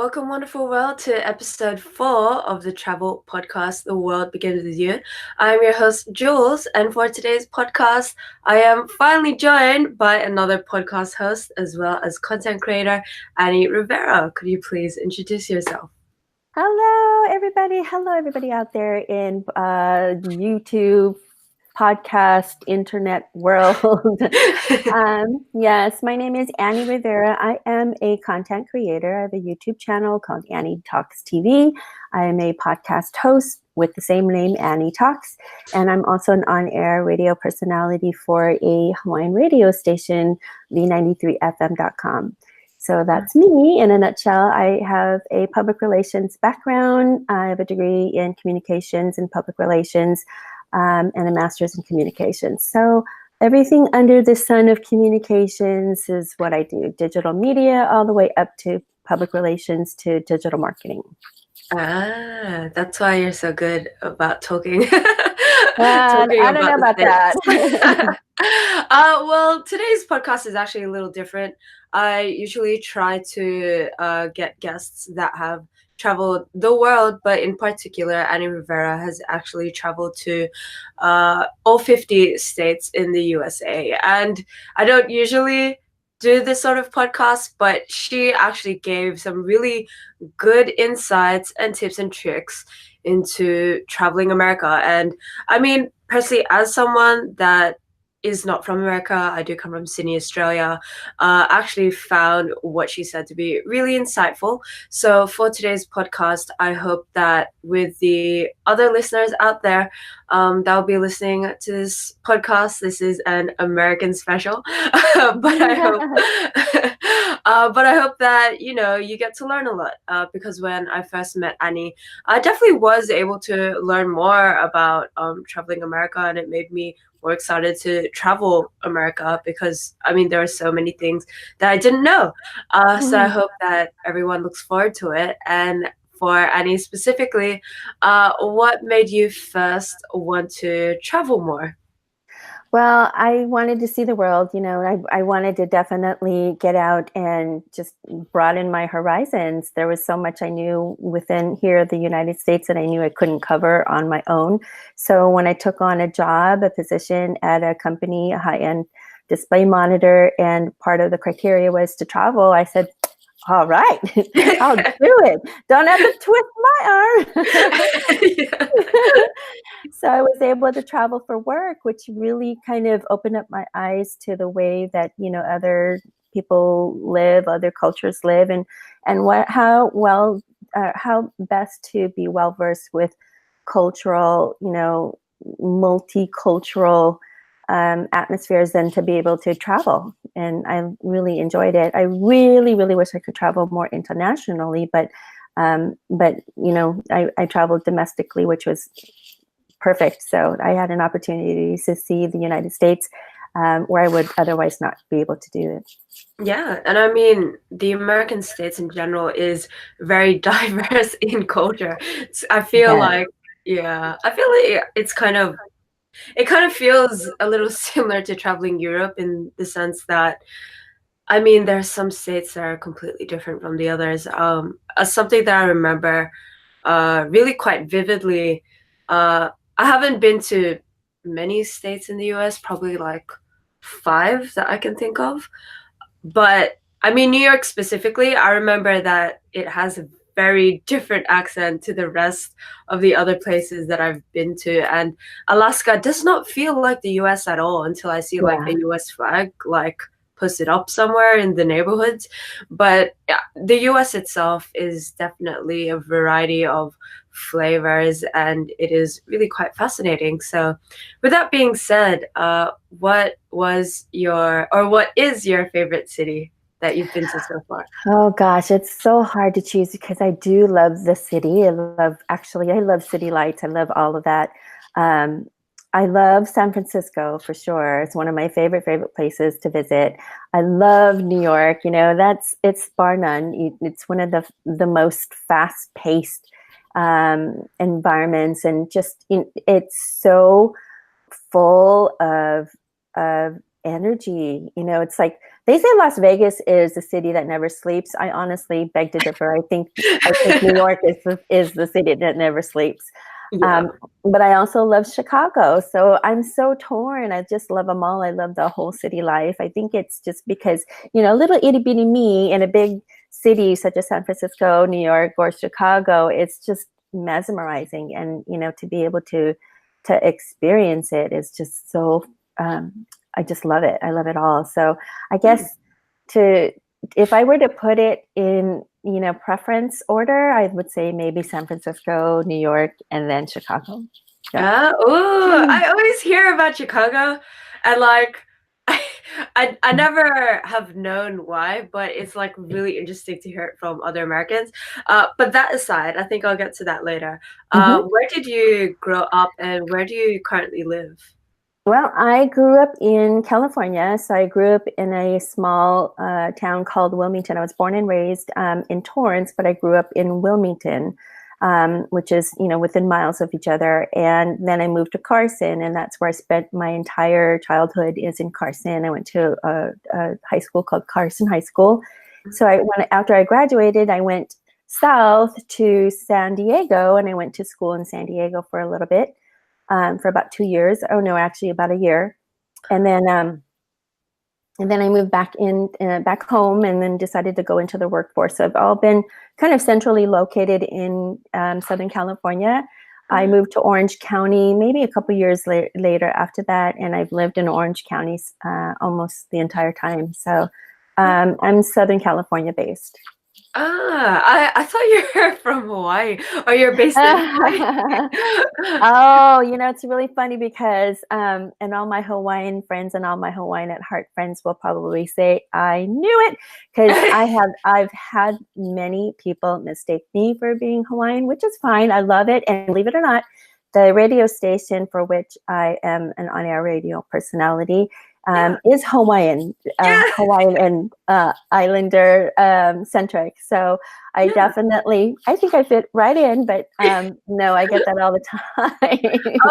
Welcome, wonderful world, to episode 4 of the travel podcast, The World Begins With You. I'm your host, Jules, and for today's podcast, I am finally joined by another podcast host as well as content creator, Annie Rivera. Could you please introduce yourself? Hello, everybody. Hello, everybody out there in YouTube, podcast, internet world. Yes, my name is Annie Rivera. I am a content creator. I have a YouTube channel called Annie Talks TV. I am a podcast host with the same name, Annie Talks. And I'm also an on-air radio personality for a Hawaiian radio station, v93fm.com. So that's me in a nutshell. I have a public relations background. I have a degree in communications and public relations, and a master's in communications. So everything under the sun of communications is what I do. Digital media all the way up to public relations to digital marketing. That's why you're so good about talking. I don't know about that. Well, today's podcast is actually a little different. I usually try to get guests that have traveled the world, but in particular, Annie Rivera has actually traveled to all 50 states in the USA. And I don't usually do this sort of podcast, but she actually gave some really good insights and tips and tricks into traveling America. And I mean, personally, as someone that is not from America, I do come from Sydney, Australia, actually found what she said to be really insightful. So for today's podcast, I hope that with the other listeners out there that will be listening to this podcast, this is an American special, but I hope but I hope that you get to learn a lot, because when I first met Annie, I definitely was able to learn more about traveling America, and it made me more excited to travel America because I mean there are so many things that I didn't know. So I hope that everyone looks forward to it. And for Annie specifically, what made you first want to travel more? Well, I wanted to see the world. I wanted to definitely get out and just broaden my horizons. There was so much I knew within here, the United States, that I knew I couldn't cover on my own. So when I took on a position at a company, a high-end display monitor, and part of the criteria was to travel, I said, all right, I'll do it. Don't have to twist my arm. So I was able to travel for work, which really kind of opened up my eyes to the way that, other people live, other cultures live, and how best to be well versed with cultural, multicultural atmospheres than to be able to travel. And I really enjoyed it. I really, really wish I could travel more internationally, but I traveled domestically, which was perfect. So I had an opportunity to see the United States, where I would otherwise not be able to do it. Yeah, and I mean, the American states in general is very diverse in culture. I feel like, it's it kind of feels a little similar to traveling Europe in the sense that, I mean, there's some states that are completely different from the others. Something that I remember really quite vividly, I haven't been to many states in the US, probably like 5 that I can think of. But I mean, New York specifically, I remember that it has a very different accent to the rest of the other places that I've been to. And Alaska does not feel like the US at all until I see like a US flag like posted up somewhere in the neighborhoods. But yeah, the US itself is definitely a variety of flavors, and it is really quite fascinating. So with that being said, what is your favorite city that you've been to so far? Oh gosh, it's so hard to choose because I do love the city. I love city lights. I love all of that. I love San Francisco for sure. It's one of my favorite places to visit. I love New York. It's bar none. It's one of the most fast-paced environments, and just it's so full of energy. It's like they say Las Vegas is the city that never sleeps. I honestly beg to differ. I think New York is the city that never sleeps. Yeah. Um, but I also love Chicago. So I'm so torn. I just love them all. I love the whole city life. I think it's just because, little itty bitty me in a big city such as San Francisco, New York, or Chicago, it's just mesmerizing. And, to be able to experience it is just so, I just love it. I love it all. So I Mm. guess to, if I were to put it in, preference order, I would say maybe San Francisco, New York, and then Chicago. Yeah. Oh, I always hear about Chicago, and like, I, I never have known why, but it's like really interesting to hear it from other Americans. But that aside, I think I'll get to that later. Mhm. Where did you grow up, and where do you currently live? Well, I grew up in California. So I grew up in a small town called Wilmington. I was born and raised in Torrance, but I grew up in Wilmington, which is, within miles of each other. And then I moved to Carson, and that's where I spent my entire childhood is in Carson. I went to a high school called Carson High School. So after I graduated, I went south to San Diego, and I went to school in San Diego for a little bit for about 2 years. Oh no, actually about a year, and then I moved back home, and then decided to go into the workforce. So I've all been kind of centrally located in Southern California. I moved to Orange County maybe a couple years later after that, and I've lived in Orange County almost the entire time. So I'm Southern California based. I thought you were from Hawaii, or you're based in Hawaii. Oh, it's really funny because, and all my Hawaiian friends and all my Hawaiian at heart friends will probably say, I knew it, because I've had many people mistake me for being Hawaiian, which is fine. I love it. And believe it or not, the radio station for which I am an on-air radio personality Yeah, is Hawaiian, yeah, and Islander centric. So yeah. I think I fit right in, but no, I get that all the I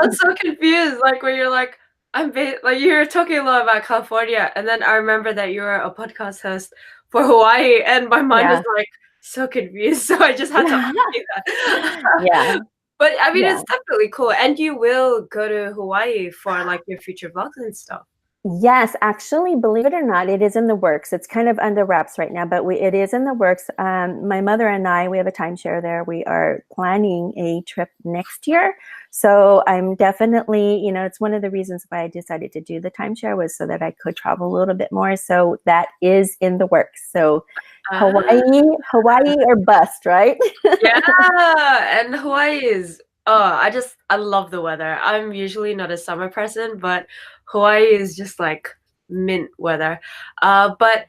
was time. so confused, like when you're like, like you were talking a lot about California, and then I remember that you were a podcast host for Hawaii, and my mind was Yeah. like so confused, so I just had to ask you that. Yeah. But I mean, Yeah. it's definitely cool, and you will go to Hawaii for like your future vlogs and stuff. Yes, actually, believe it or not, it is in the works. It's kind of under wraps right now, but it is in the works. My mother and I, we have a timeshare there. We are planning a trip next year. So I'm definitely, it's one of the reasons why I decided to do the timeshare was so that I could travel a little bit more. So that is in the works. So Ah. Hawaii or bust, right? Yeah, and Hawaii is I love the weather. I'm usually not a summer person, but Hawaii is just like mint weather. But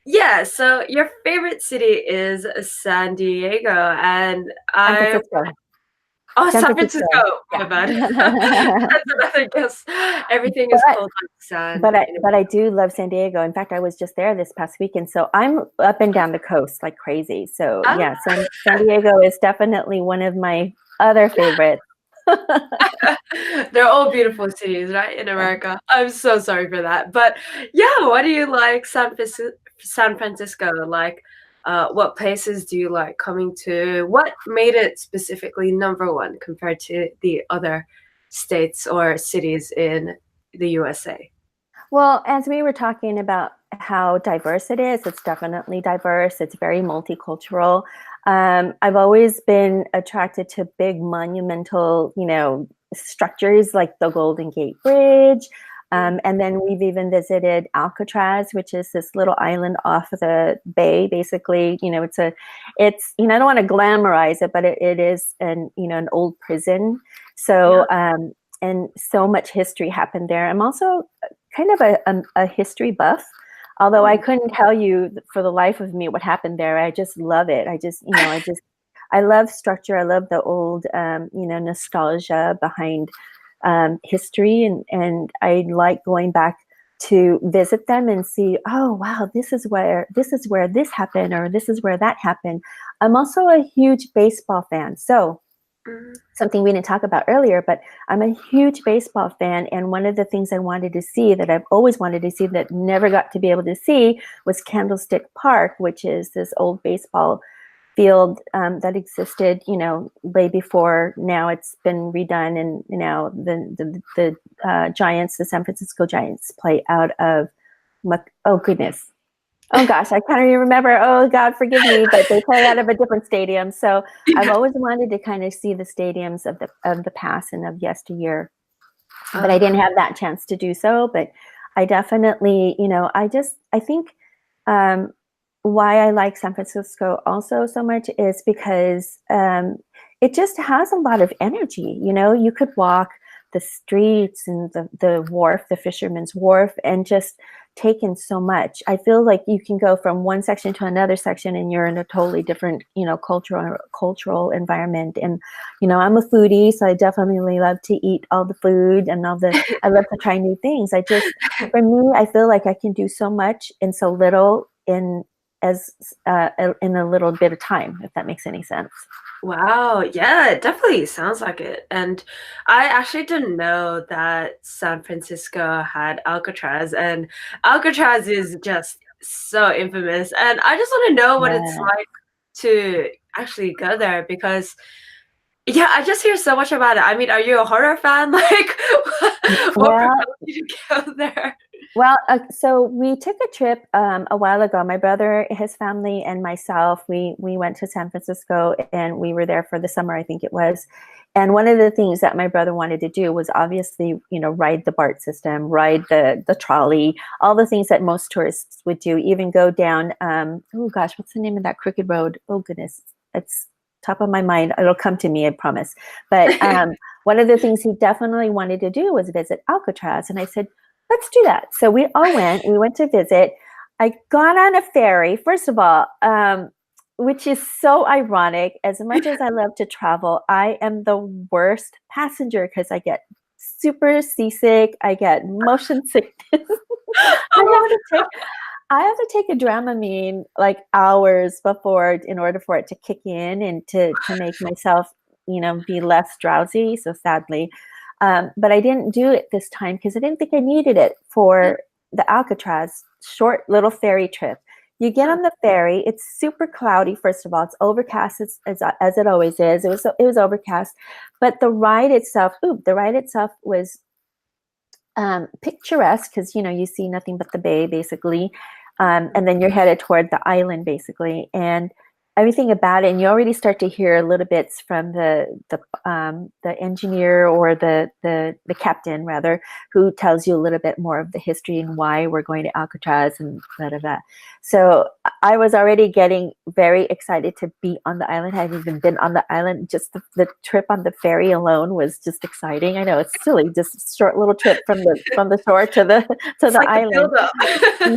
yeah, so your favorite city is San Diego, and San I Francisco. oh, San San Francisco. Francisco. My Yeah. bad. That's another guess. Everything is but cold like sand But I in but I do love San Diego. In fact, I was just there this past weekend, so I'm up and down the coast like crazy. So Ah. yeah, San Diego is definitely one of my other favorites. They're all beautiful cities, right, in America. I'm so sorry for that. But yeah, what do you like San Francisco? Like, what places do you like coming to? What made it specifically number one compared to the other states or cities in the USA? Well, as we were talking about how diverse it is, it's definitely diverse. It's very multicultural. I've always been attracted to big monumental, structures like the Golden Gate Bridge. And then we've even visited Alcatraz, which is this little island off of the bay. Basically, I don't want to glamorize it, but it is an old prison. Yeah. So, and so much history happened there. I'm also kind of a history buff, although I Mm. couldn't tell you for the life of me what happened there. I just love it. I love structure. I love the old, nostalgia behind history, and I like going back to visit them and see, oh wow, this is where this happened, or this is where that happened. I'm also a huge baseball fan, so Mhm. something we didn't talk about earlier, but I'm a huge baseball fan. And one of the things I wanted to see that I've always wanted to see that never got to be able to see was Candlestick Park, which is this old baseball field that existed, way before. Now it's been redone, and now the Giants, the San Francisco Giants, play out of. Oh goodness, oh gosh, I can't even remember. Oh God, forgive me, but they play out of a different stadium. So I've Yeah. always wanted to kind of see the stadiums of the past and of yesteryear, but I Uh, didn't have that chance to do so. But I definitely, I think um, why I like San Francisco also so much is because it just has a lot of energy. You could walk the streets and the wharf, the fisherman's wharf, and just take in so much. I feel like you can go from one section to another section and you're in a totally different, cultural environment. And, I'm a foodie, so I definitely love to eat all the food and I love to try new things. For me, I feel like I can do so much in so little as in a little bit of time, if that makes any sense. wow. Yeah, it definitely sounds like it. And I actually didn't know that San Francisco had Alcatraz, and Alcatraz is just so infamous. And I just want to know what it's Yeah. like to actually go there because, yeah, I just hear so much about it. I mean, are you a horror fan? Like, what Well, propelled you to go there? so we took a trip a while ago. My brother, his family, and myself. We went to San Francisco, and we were there for the summer, I think it was. And one of the things that my brother wanted to do was obviously, ride the BART system, ride the trolley, all the things that most tourists would do. Even go down. Oh gosh, what's the name of that crooked road? Oh goodness, it's top of my mind. It'll come to me, I promise. But one of the things he definitely wanted to do was visit Alcatraz, and I said, let's do that. So we all went. We went to visit. I got on a ferry, first of all, which is so ironic. As much as I love to travel, I am the worst passenger because I get super seasick. I get motion sickness. I have Oh, to take I have to take a Dramamine like hours before in order for it to kick in and to make myself, be less drowsy. So sadly, but I didn't do it this time because I didn't think I needed it for the Alcatraz short little ferry trip. You get on the ferry. It's super cloudy. First of all, it's overcast as it always is. It was overcast, but the ride itself was picturesque because you see nothing but the bay basically, and then you're headed toward the island basically, and everything about it. And you already start to hear little bits from the engineer or the captain rather, who tells you a little bit more of the history and why we're going to Alcatraz and blah blah blah. So I was already getting very excited to be on the island. I hadn't even been on the island. Just the trip on the ferry alone was just exciting. I know it's silly, just a short little trip from the shore to the to it's the like the island. build-up.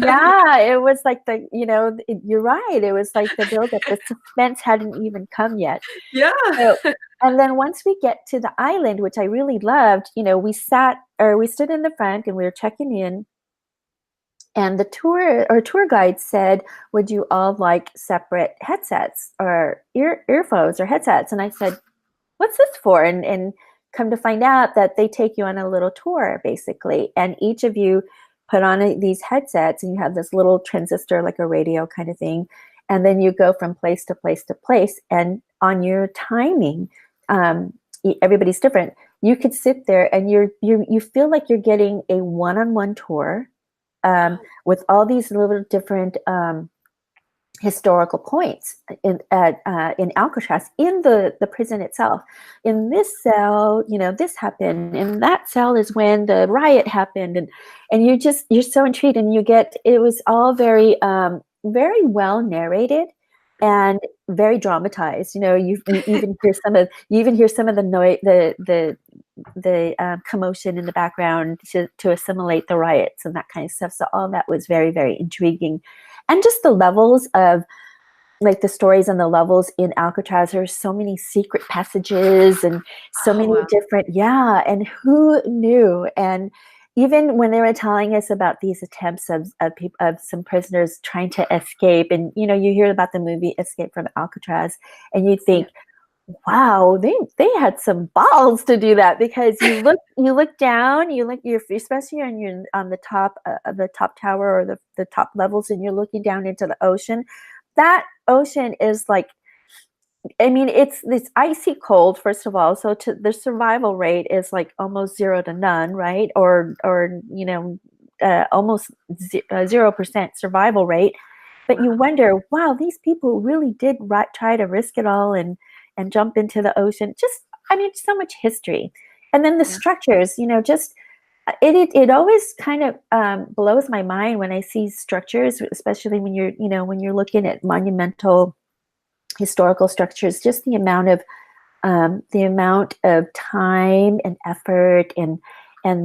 Yeah, it was like you're right. It was like the buildup. The suspense hadn't even come yet. Yeah. So, and then once we get to the island, which I really loved, we stood in the front and we were checking in, and the tour guide said, "Would you all like separate headsets or earphones or headsets?" And I said, "What's this for?" And come to find out that they take you on a little tour basically, and each of you put on these headsets, and you have this little transistor like a radio kind of thing, and then you go from place to place to place, and on your timing, um, everybody's different. You could sit there and you feel like you're getting a one-on-one tour, with all these little different historical points in Alcatraz, in the prison itself. In this cell, this happened. In that cell is when the riot happened, and you're so intrigued, and it was all very very well narrated and very dramatized. You even hear some of the noise, the commotion in the background to assimilate the riots and that kind of stuff. So all that was very, very intriguing. And just the levels of like the stories and the levels in Alcatraz, there's so many secret passages and so Oh many wow. different, yeah, and who knew? And even when they were telling us about these attempts of some prisoners trying to escape, and you hear about the movie Escape from Alcatraz, and you Yeah. think, wow, they had some balls to do that, because you look down, you're especially on the top tower, or the top levels, and you're looking down into the ocean. That ocean is like, I mean, it's this icy cold, first of all. So the survival rate is like almost zero to none, right? Or almost 0% survival rate. But you Wow. wonder, wow, these people really did try to risk it all and jump into the ocean. Just, I mean, so much history. And then the Yeah. structures, just it always kind of blows my mind when I see structures, especially when you're looking at monumental historical structures, just the amount of time and effort and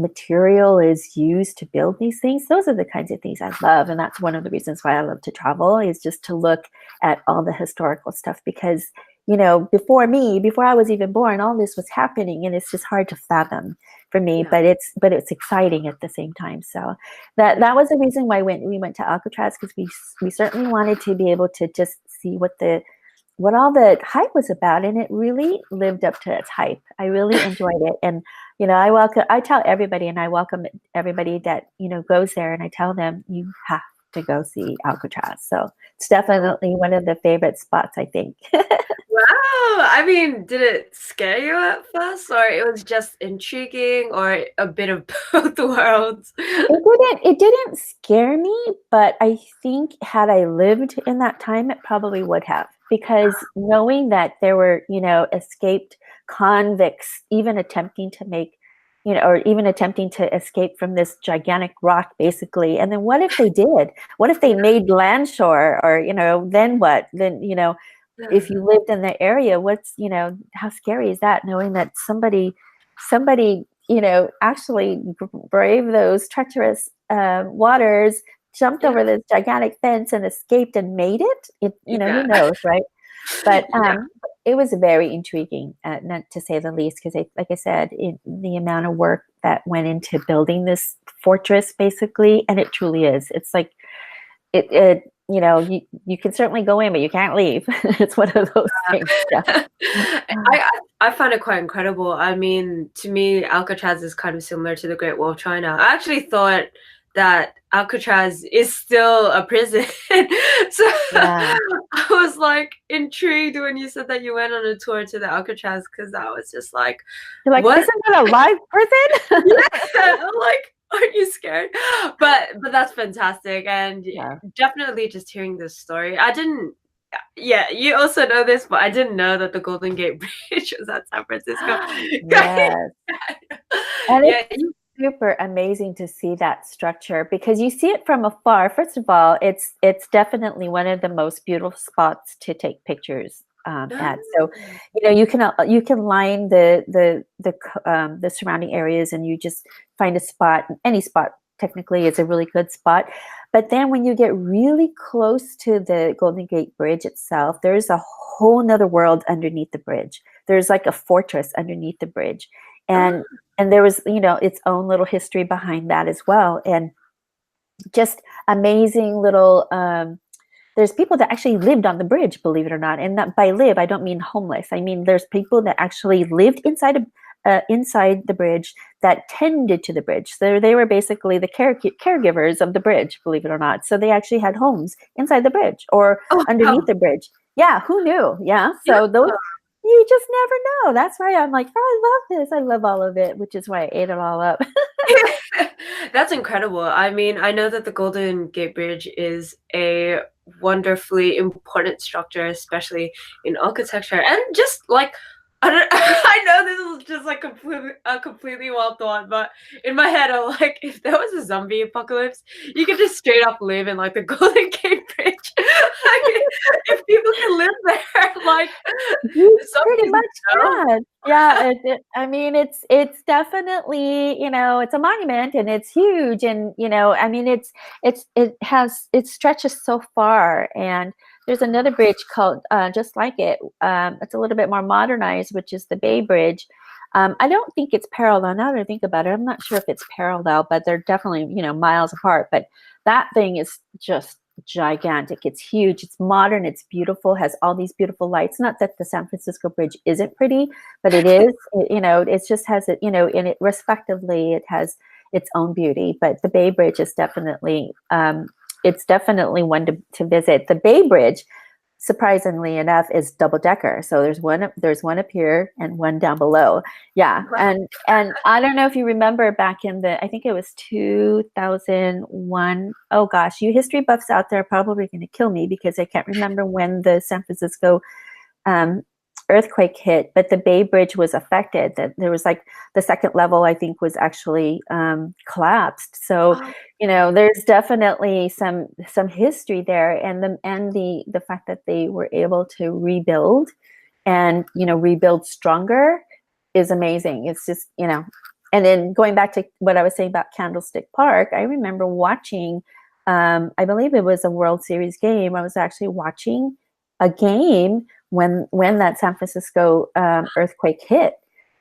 material is used to build these things. Those are the kinds of things I love, and that's one of the reasons why I love to travel, is just to look at all the historical stuff, because before I was even born, all this was happening, and it's just hard to fathom for me, Yeah. but it's exciting at the same time. So that was the reason why we went to Alcatraz, because we certainly wanted to be able to just see what all the hype was about, and it really lived up to its hype. I really enjoyed it, and I tell everybody, and I welcome everybody that goes there, and I tell them you have to go see Alcatraz. So it's Oh, definitely one of the favorite spots, I think. wow. I mean, did it scare you at first, or it was just intriguing, or a bit of both worlds? It didn't scare me, but I think had I lived in that time, it probably would have. Because knowing that there were, escaped convicts even attempting to or even attempting to escape from this gigantic rock, basically. And then what if they did? What if they Yeah. made landshore? Or, then what? Then, if you lived in the area, how scary is that, knowing that somebody actually braved those treacherous waters, jumped Yeah. over this gigantic fence and escaped and made who Yeah. knows, right? But Yeah. it was very intriguing, not to say the least, because like I said, the amount of work that went into building this fortress, basically, and it truly is. It's like you can certainly go in, but you can't leave. It's one of those things. Yeah. I find it quite incredible. I mean, to me, Alcatraz is kind of similar to the Great Wall of China. I actually thought that Alcatraz is still a prison. So Yeah. I was like intrigued when you said that you went on a tour to the Alcatraz, because I was just like, You're like, what? isn't that a live person? Yeah, I'm like, aren't you scared? But that's fantastic, and Yeah. definitely just hearing this story. I didn't. Yeah, you also know this, but I didn't know that the Golden Gate Bridge was at San Francisco. Yes. And Yeah, it's super amazing to see that structure, because you see it from afar. First of all, it's definitely one of the most beautiful spots to take pictures at. So, you can line the surrounding areas, and you just find a spot. Any spot technically is a really good spot. But then when you get really close to the Golden Gate Bridge itself, there's a whole nother world underneath the bridge. There's like a fortress underneath the bridge, oh, and there was its own little history behind that as well, and just amazing little there's people that actually lived on the bridge, believe it or not. And that, by live, I don't mean homeless. I mean there's people that actually lived inside the bridge, that tended to the bridge. So they were basically the caregivers of the bridge, believe it or not. So they actually had homes inside the bridge or oh, underneath wow. the bridge. Yeah, who knew? Yeah. Yeah. So those, you just never know. That's why I'm like, oh, I love this. I love all of it, which is why I ate it all up. That's incredible. I mean, I know that the Golden Gate Bridge is a wonderfully important structure, especially in architecture, and just like I don't, I know this is just like completely well thought, but in my head, I'm like, if there was a zombie apocalypse, you could just straight up live in like the Golden Gate Bridge. Like, if people can live there, like You pretty zombies, much no. can. Yeah, I mean, it's definitely, it's a monument, and it's huge, and I mean, it stretches so far. And there's another bridge called just like it. It's a little bit more modernized, which is the Bay Bridge. I don't think it's parallel. Now that I think about it, I'm not sure if it's parallel, but they're definitely miles apart. But that thing is just gigantic. It's huge. It's modern. It's beautiful. Has all these beautiful lights. Not that the San Francisco Bridge isn't pretty, but it is. It just has it. In it respectively, it has its own beauty. But the Bay Bridge is definitely it's definitely one to visit. The Bay Bridge, surprisingly enough, is double decker. So there's one up here and one down below. Yeah. And I don't know if you remember back in I think it was 2001. Oh gosh, you history buffs out there are probably going to kill me because I can't remember when the San Francisco um, earthquake hit, but the Bay Bridge was affected. That there was like the second level, I think, was actually collapsed. So Oh, there's definitely some history there, and the fact that they were able to rebuild and rebuild stronger is amazing. It's just and then going back to what I was saying about Candlestick Park, I remember watching. I believe it was a World Series game. I was actually watching a game when that San Francisco earthquake hit.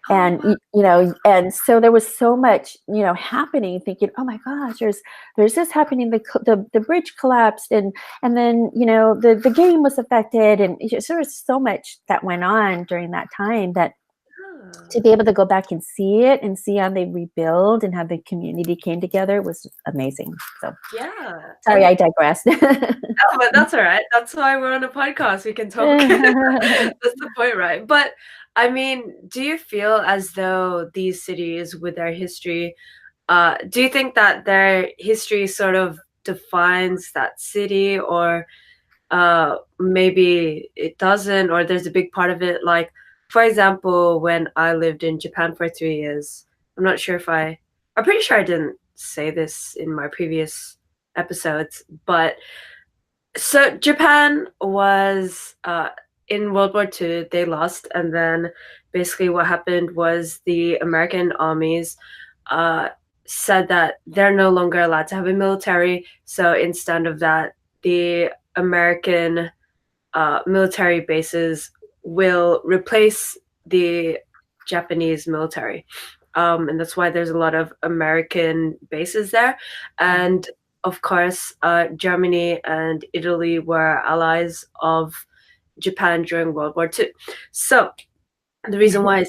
oh, And wow. and so there was so much happening. Thinking, oh my gosh, there's this happening. The bridge collapsed, and then the game was affected, and there was so much that went on during that time that Huh. to be able to go back and see it and see how they rebuild and how the community came together was amazing. So Yeah. sorry, I digressed. Oh, but that's all right. That's why we're on a podcast. We can talk. That's the point, right? But I mean, do you feel as though these cities with their history, do you think that their history sort of defines that city, or maybe it doesn't, or there's a big part of it? Like, for example, when I lived in Japan for 3 years, I'm not sure if I'm pretty sure I didn't say this in my previous episodes, but so Japan was in World War II, they lost, and then basically what happened was the American armies uh, said that they're no longer allowed to have a military. So instead of that, the American military bases will replace the Japanese military. And that's why there's a lot of American bases there. And of course, Germany and Italy were allies of Japan during World War II. So the reason why,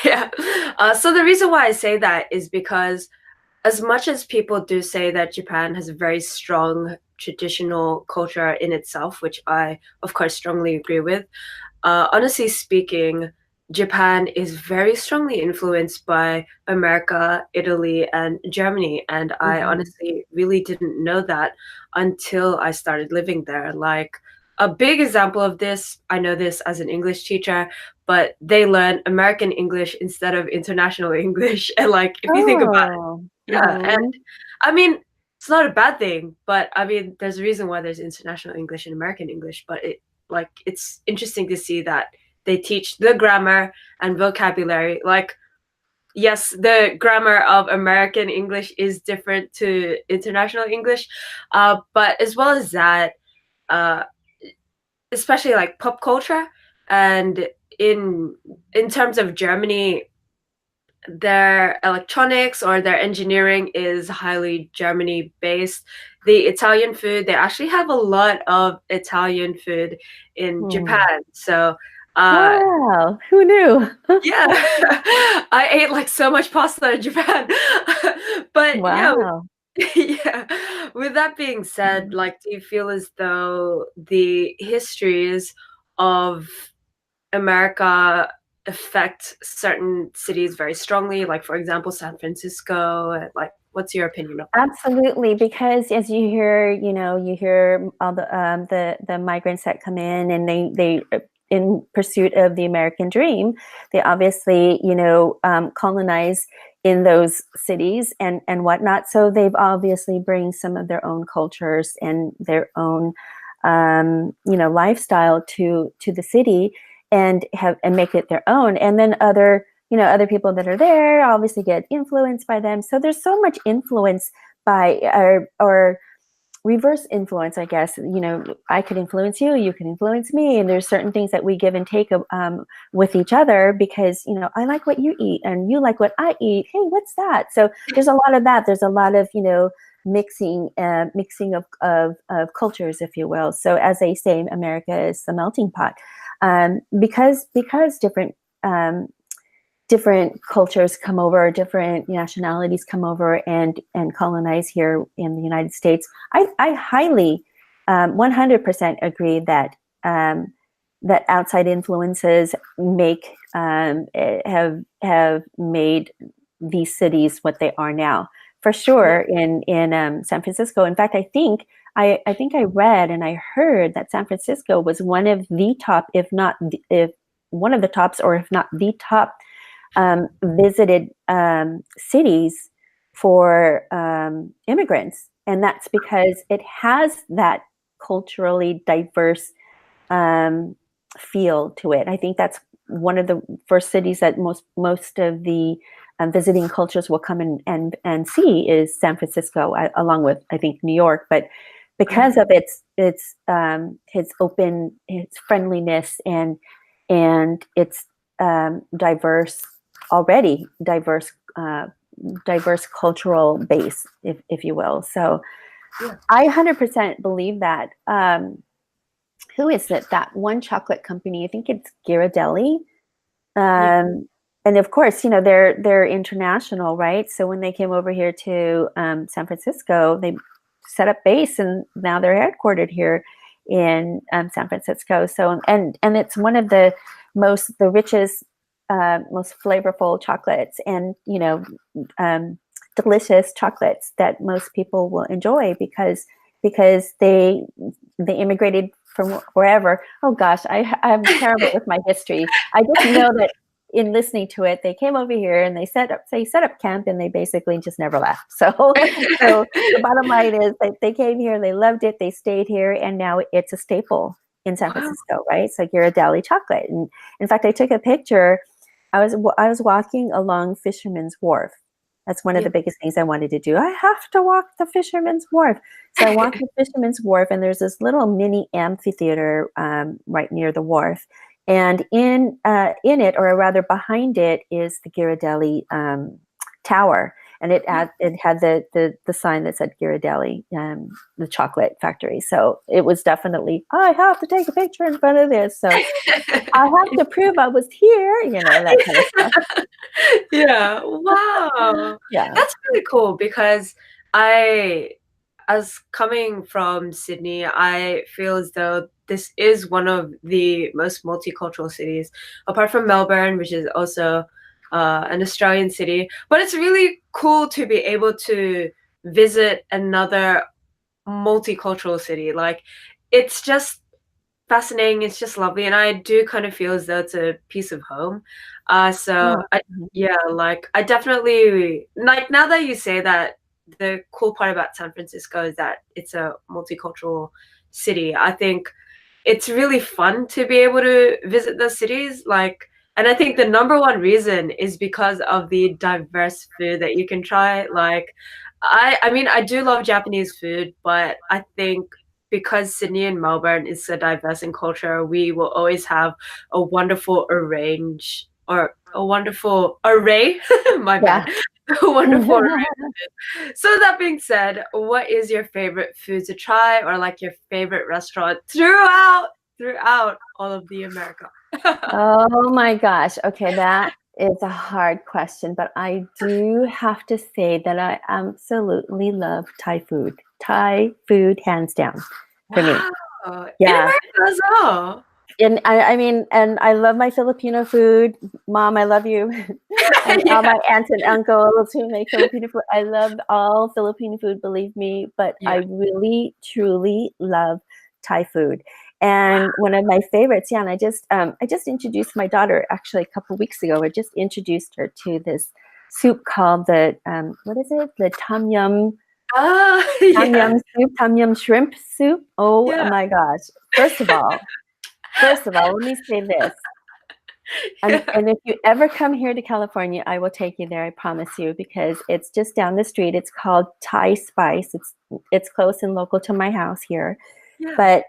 yeah, so the reason why I say that is because as much as people do say that Japan has a very strong traditional culture in itself, which I, of course, strongly agree with, honestly speaking, Japan is very strongly influenced by America, Italy, and Germany. And I Mhm. honestly really didn't know that until I started living there. Like, a big example of this, I know this as an English teacher, but they learn American English instead of international English. And, like, if you think about Oh. it, yeah. And Mhm. I mean, it's not a bad thing, but I mean, there's a reason why there's international English and American English, but it's interesting to see that they teach the grammar and vocabulary. Like, yes, the grammar of American English is different to international English, but as well as that, uh, especially like pop culture and in in terms of Germany, their electronics or their engineering is highly Germany based. The Italian food, they actually have a lot of Italian food in Hmm. Japan. So, uh, Wow. Who knew? yeah, I ate like so much pasta in Japan. But yeah, Wow. yeah. With that being said, Mhm. like, do you feel as though the histories of America affect certain cities very strongly? Like, for example, San Francisco. Like, what's your opinion of that? Absolutely, because as you hear, you hear all the migrants that come in, and they in pursuit of the American dream, they obviously colonize in those cities and whatnot. So they've obviously bring some of their own cultures and their own lifestyle to the city and make it their own, and then other people that are there obviously get influenced by them. So there's so much influence by or reverse influence, I guess. I could influence you, you can influence me, and there's certain things that we give and take with each other because I like what you eat and you like what I eat. Hey, what's that? So there's a lot of that. There's a lot of mixing of cultures, if you will. So as they say, America is the melting pot, because different cultures come over, different nationalities come over and colonize here in the United States. I highly 100% agree that that outside influences have made these cities what they are now. For sure, in San Francisco. In fact, I think I read and I heard that San Francisco was one of the top, if not if one of the tops, or if not the top visited cities for immigrants, and that's because it has that culturally diverse feel to it. I think that's one of the first cities that most of the visiting cultures will come and see is San Francisco, along with I think New York, but because of its friendliness and its diverse cultural base, if you will. So I 100% believe that. Who is it? That one chocolate company, I think it's Ghirardelli. And of course, they're international, right? So when they came over here to San Francisco, they set up base, and now they're headquartered here in San Francisco. So and it's one of the richest, most flavorful chocolates, and delicious chocolates that most people will enjoy because they immigrated from wherever. Oh gosh, I'm terrible with my history. I just know that in listening to it, they came over here and they set up camp, and they basically just never left. So the bottom line is that they came here, they loved it, they stayed here, and now it's a staple in San Francisco, right? So Ghirardelli chocolate. And in fact, I took a picture. I was walking along Fisherman's Wharf. That's one of the biggest things I wanted to do. I have to walk the Fisherman's Wharf. So I walked the Fisherman's Wharf, and there's this little mini amphitheater right near the wharf. And in it, or rather behind it, is the Ghirardelli Tower. And it had the sign that said Ghirardelli, the chocolate factory. So it was definitely, I have to take a picture in front of this. So I have to prove I was here, that kind of stuff. Yeah. Wow. Yeah. That's really cool because as coming from Sydney, I feel as though this is one of the most multicultural cities, apart from Melbourne, which is also an Australian city. But it's really cool to be able to visit another multicultural city. Like, it's just fascinating. It's just lovely, and I do kind of feel as though it's a piece of home. Like I definitely like, now that you say that, the cool part about San Francisco is that it's a multicultural city. I think it's really fun to be able to visit those cities. Like, and I think the number one reason is because of the diverse food that you can try. Like, I mean, I do love Japanese food, but I think because Sydney and Melbourne is so diverse in culture, we will always have a wonderful arrange or a wonderful array. My bad. A wonderful array. So that being said, what is your favorite food to try, or like your favorite restaurant throughout all of the America? Oh my gosh. Okay, that is a hard question, but I do have to say that I absolutely love Thai food. Thai food, hands down, for me. In America as well. And I mean, and I love my Filipino food. Mom, I love you. And all my aunts and uncles who make Filipino food. I love all Filipino food, believe me, but I really, truly love Thai food. And one of my favorites, and I just introduced my daughter actually a couple of weeks ago. I just introduced her to this soup called the what is it? The tom yum. Tom yum soup, tom yum shrimp soup. Oh my gosh! First of all, let me say this. And if you ever come here to California, I will take you there. I promise you, because it's just down the street. It's called Thai Spice. It's close and local to my house here. But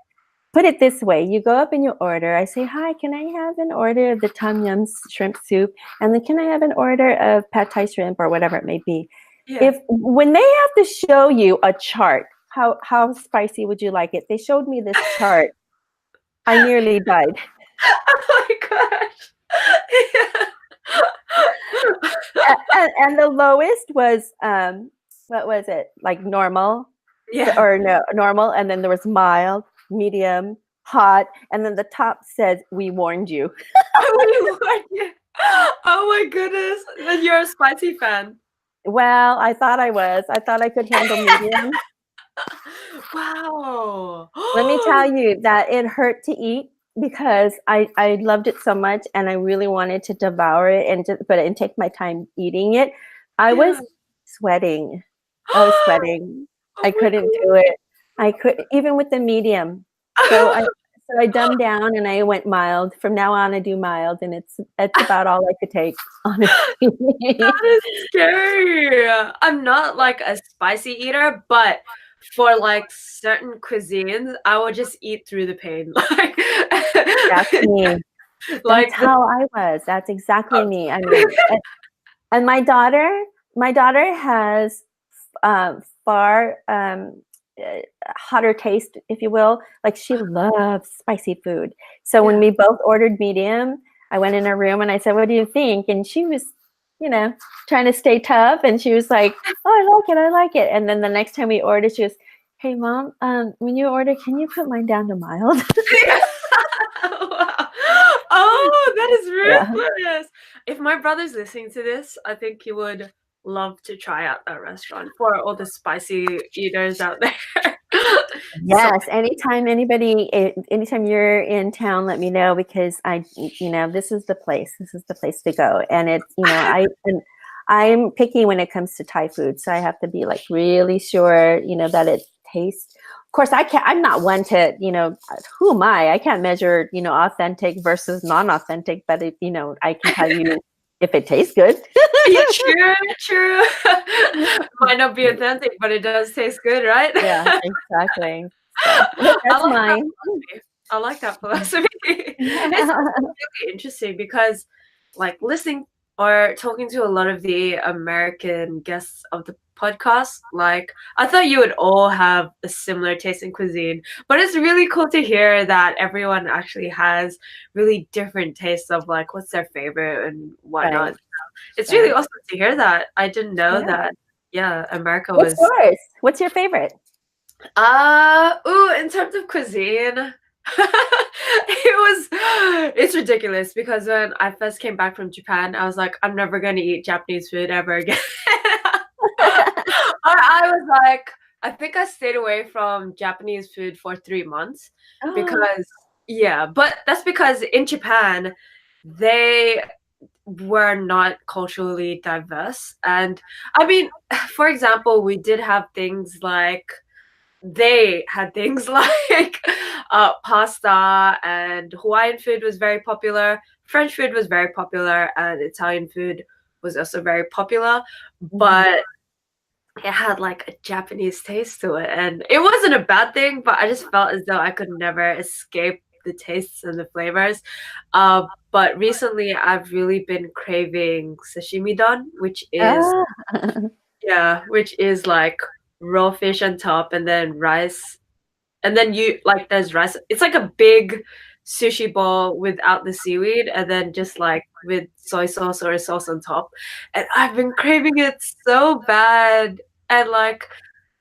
put it this way: you go up and you order. I say, "Hi, can I have an order of the tom yum shrimp soup? And then can I have an order of pad thai shrimp or whatever it may be?" Yeah. if when they have to show you a chart, how spicy would you like it? They showed me this chart. I nearly died. Oh my gosh. And the lowest was what was it? Like normal, so, Yeah. or no, normal, and then there was mild, medium, hot, and then the top says we warned you. Oh my, oh my goodness. Then you're a spicy fan. Well, I thought I was. I thought I could handle medium. Wow. Let me tell you that it hurt to eat because I loved it so much and I really wanted to devour it and take my time eating it. I Yeah. was sweating. I was sweating. I Oh my couldn't do god. it. I could even with the medium. So I dumbed down and I went mild. From now on I do mild and it's about all I could take, honestly. That is scary. I'm not like a spicy eater, but for like certain cuisines, I will just eat through the pain. That's me. That's Like the how I was. That's exactly me. I mean, and my daughter has far hotter taste, if you will. Like she loves spicy food. So when yeah. we both ordered medium, I went in her room and I said, "What do you think?" And she was, you know, trying to stay tough, and she was like, "Oh, I like it, I like it." And then the next time we ordered, she goes, "Hey, mom, when you order, can you put mine down to mild?" Wow. Oh, that is Yeah. ruthless. If my brother's listening to this, I think he would love to try out that restaurant for all the spicy eaters out there. So Yes, anytime you're in town, let me know because this is the place. This is the place to go. And I'm picky when it comes to Thai food, so I have to be like really sure, that it tastes. Of course, I'm not one to, who am I? I can't measure, authentic versus non-authentic, but I can tell you if it tastes good. yeah, true, true. Might not be authentic, but it does taste good, right? Yeah, exactly. So, yep, I that's like that mine. philosophy. I like that philosophy. It's also really interesting because, like, listening or talking to a lot of the American guests of the podcast, like, I thought you would all have a similar taste in cuisine, but it's really cool to hear that everyone actually has really different tastes of, like, what's their favorite and whatnot. Right, It's really right. awesome to hear that. I didn't know Yeah. that, yeah, America What's was yours? What's your favorite? in terms of cuisine, it's ridiculous because when I first came back from Japan, I was like, I'm never gonna eat Japanese food ever again. I was like, I think I stayed away from Japanese food for 3 months Oh, because, yeah, but that's because in Japan, they were not culturally diverse. And I mean, for example, we did have things like they had things like pasta, and Hawaiian food was very popular. French food was very popular, and Italian food was also very popular. mhm. But it had like a Japanese taste to it, and it wasn't a bad thing. But I just felt as though I could never escape the tastes and the flavors. But recently, I've really been craving sashimi don, which is Ah. yeah, which is like raw fish on top and then rice. And then you like there's rice. It's like a big sushi ball without the seaweed and then just like with soy sauce or a sauce on top. And I've been craving it so bad. And like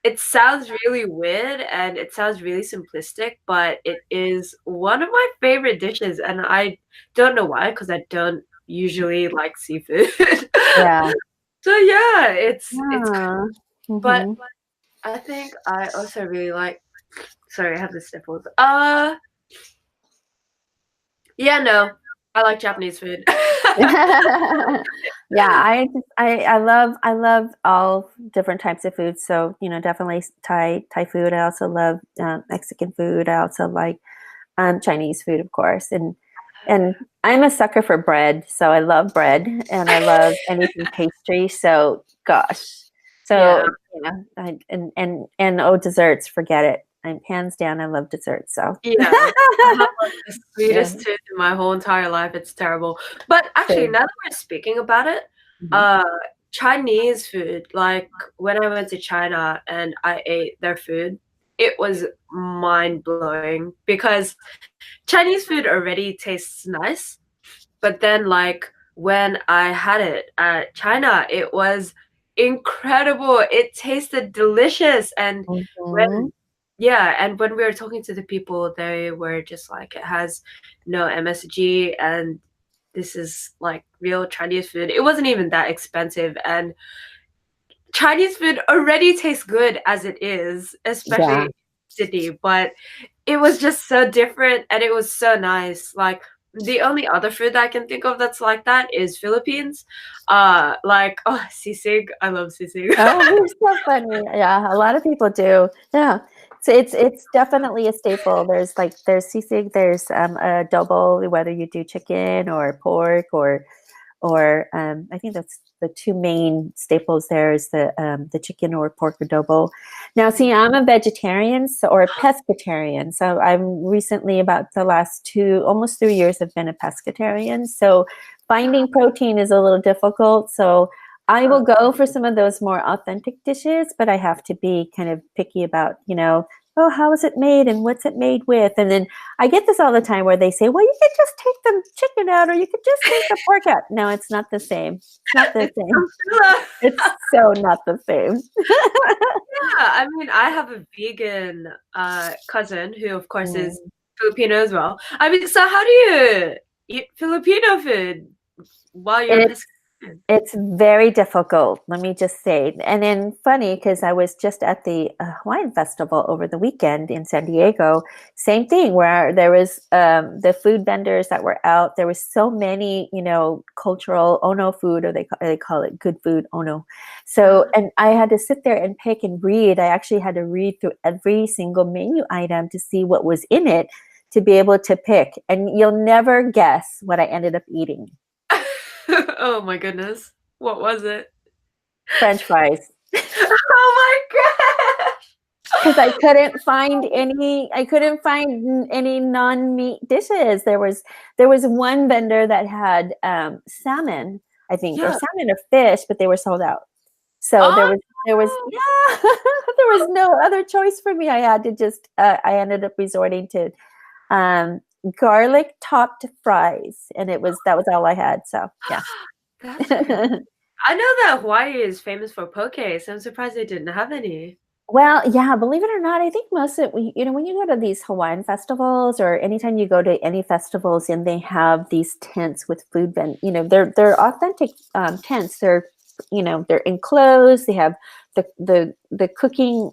it sounds really weird and it sounds really simplistic, but it is one of my favorite dishes. And I don't know why, because I don't usually like seafood. Yeah. So yeah, it's Ah. but Mhm. I think I also really like sorry, I have the sniffles. Yeah, no. I like Japanese food. Yeah, I love all different types of food. So, definitely Thai food. I also love Mexican food. I also like Chinese food, of course, and I'm a sucker for bread. So I love bread, and I love anything pastry. So gosh, Yeah. so and oh, desserts, forget it. I'm hands down. I love desserts. So Yeah. I have like the yeah, sweetest tooth in my whole entire life. It's terrible. But actually, same. now that we're speaking about it, Mhm. uh, Chinese food, like when I went to China and I ate their food, it was mind blowing because Chinese food already tastes nice, but then like when I had it at China, it was incredible. It tasted delicious. And Mhm. when yeah, and when we were talking to the people, they were just like, it has no MSG and this is like real Chinese food. It wasn't even that expensive, and Chinese food already tastes good as it is, especially Yeah. in Sydney, but it was just so different and it was so nice. Like the only other food I can think of that's like that is Philippines. Like oh sisig. I love sisig. Oh, you're so funny. Yeah, a lot of people do. Yeah. So it's definitely a staple. There's sisig, there's adobo, whether you do chicken or pork or I think that's the two main staples there is the chicken or pork adobo. Now, see, I'm a vegetarian or a pescatarian. So I'm recently about the last almost 3 years, I've been a pescatarian. So finding protein is a little difficult. So I will go for some of those more authentic dishes, but I have to be kind of picky about, oh, how is it made and what's it made with? And then I get this all the time where they say, well, you could just take the chicken out or you could just take the pork out. No, it's not the same. It's not the It's same. so It's so not the same. yeah, I mean, I have a vegan cousin who, of course, is Mm. Filipino as well. I mean, so how do you eat Filipino food while you're It's Pescatarian? It's very difficult, let me just say. And then funny because I was just at the Hawaiian Festival over the weekend in San Diego. Same thing where there was the food vendors that were out. There was so many, cultural Ono food, or they call it good food Ono. So, and I had to sit there and pick and read. I actually had to read through every single menu item to see what was in it to be able to pick. And you'll never guess what I ended up eating. Oh my goodness. What was it? French fries. Oh my Because I gosh. couldn't find any non-meat dishes. There was one vendor that had salmon, I think, or Yeah. salmon or fish, but they were sold out. So Oh there was yeah, there was no other choice for me. I ended up resorting to um, garlic topped fries, and that was all I had. So yeah. no. That's crazy. I know that Hawaii is famous for poke, so I'm surprised they didn't have any. Well, yeah, believe it or not, I think most of when you go to these Hawaiian festivals or anytime you go to any festivals and they have these tents with food they're authentic tents. They're enclosed. They have the cooking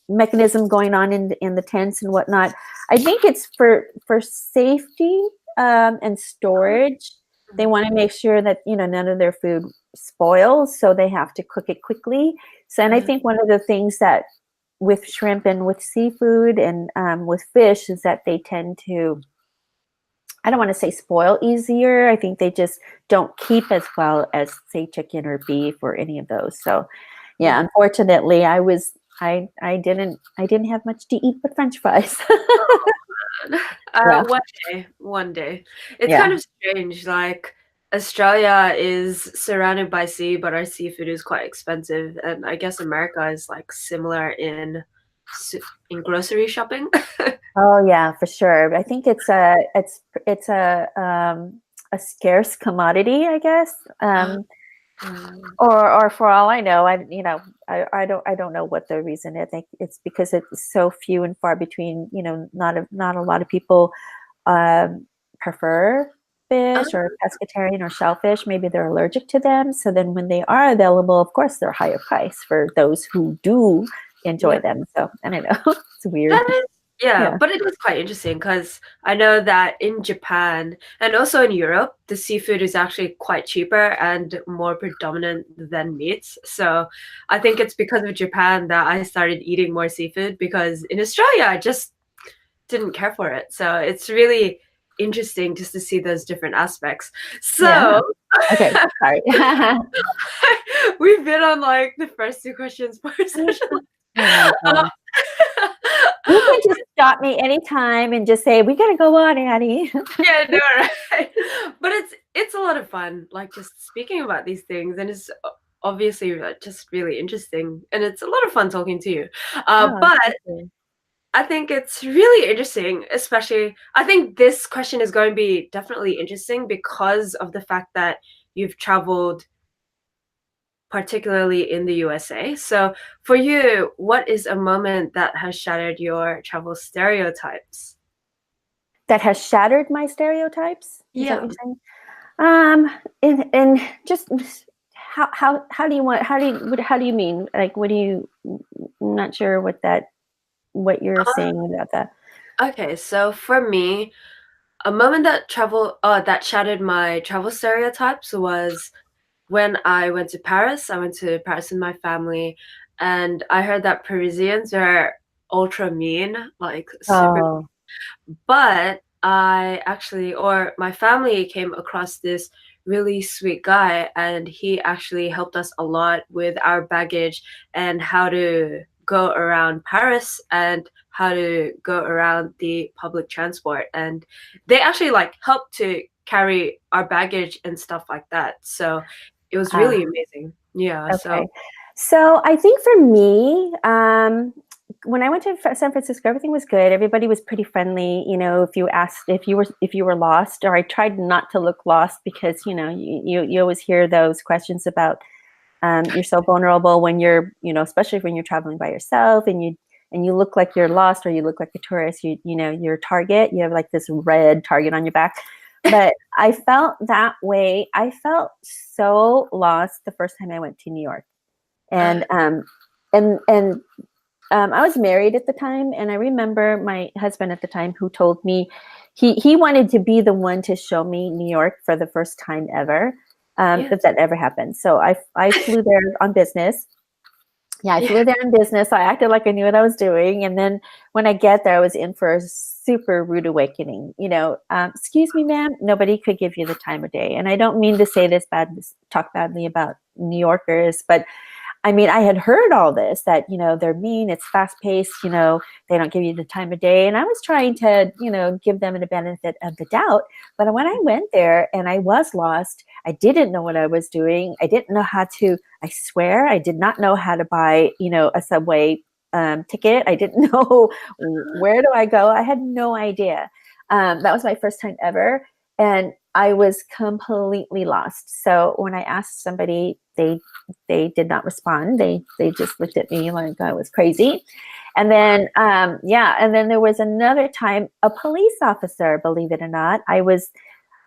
mechanism going on in the tents and whatnot. I think it's for safety and storage. They want to make sure that none of their food spoils, so they have to cook it quickly. So, and I Yeah. think one of the things that with shrimp and with seafood and with fish is that they tend to, I don't want to say spoil easier. I think they just don't keep as well as say chicken or beef or any of those. So, yeah, Yeah. unfortunately, I didn't have much to eat but French fries. Yeah, One day, one day. It's yeah. kind of strange. Like Australia is surrounded by sea, but our seafood is quite expensive, and I guess America is like similar in grocery shopping. Oh yeah, for sure. I think it's a scarce commodity, I guess. Uh, Or for all I know, I don't know what the reason is. I think it's because it's so few and far between. Not a lot of people prefer uh, fish or pescatarian or shellfish. Maybe they're allergic to them. So then when they are available, of course, they're higher price for those who do enjoy yeah. them. So I don't know. It's weird. That is, yeah, Yeah. but it is quite interesting because I know that in Japan and also in Europe, the seafood is actually quite cheaper and more predominant than meats. So I think it's because of Japan that I started eating more seafood because in Australia, I just didn't care for it. So it's really interesting just to see those different aspects. Yeah. So Okay. Sorry. we've been on like the first two questions per session. Oh my Uh, gosh. You can just stop me anytime and just say, "We gotta go on, Annie." Yeah, no, right. But it's a lot of fun, like just speaking about these things, and it's obviously just really interesting, and it's a lot of fun talking to you. Oh, But thank you. I think it's really interesting, especially I think this question is going to be definitely interesting because of the fact that you've traveled particularly in the USA. So for you, what is a moment that has shattered your travel stereotypes? That has shattered my stereotypes? Is that what Yeah. you're saying? Um, and just how do you want how do you mean? Like, what do you? I'm not sure what you're saying about that. Okay, so for me, a moment that shattered my travel stereotypes was when I went to Paris. I went to Paris with my family, and I heard that Parisians are ultra mean, like super. Oh, But I actually, or my family came across this really sweet guy, and he actually helped us a lot with our baggage and how to go around Paris and how to go around the public transport. And they actually like helped to carry our baggage and stuff like that. So it was uh, really amazing. Yeah. So okay. So I think for me, when I went to San Francisco, everything was good. Everybody was pretty friendly. You know, if you asked if you were lost, or I tried not to look lost because you always hear those questions about you're so vulnerable when you're especially when you're traveling by yourself and you look like you're lost or you look like a tourist. Your target. You have like this red target on your back. But I felt that way. I felt so lost the first time I went to New York, and I was married at the time, and I remember my husband at the time who told me he wanted to be the one to show me New York for the first time ever, yeah. if that ever happened. So I flew there on business. Yeah, I Yeah. flew there in business. So I acted like I knew what I was doing, and then when I get there, I was in for a super rude awakening. Excuse me, ma'am, nobody could give you the time of day, and I don't mean to say this talk badly about New Yorkers, but I mean, I had heard all this that, they're mean, it's fast paced, they don't give you the time of day. And I was trying to, give them the benefit of the doubt. But when I went there and I was lost, I didn't know what I was doing. I didn't know I swear, I did not know how to buy, a subway ticket. I didn't know where do I go. I had no idea. That was my first time ever. And I was completely lost. So when I asked somebody, they did not respond. They just looked at me like I was crazy. And then and then there was another time a police officer, believe it or not, I was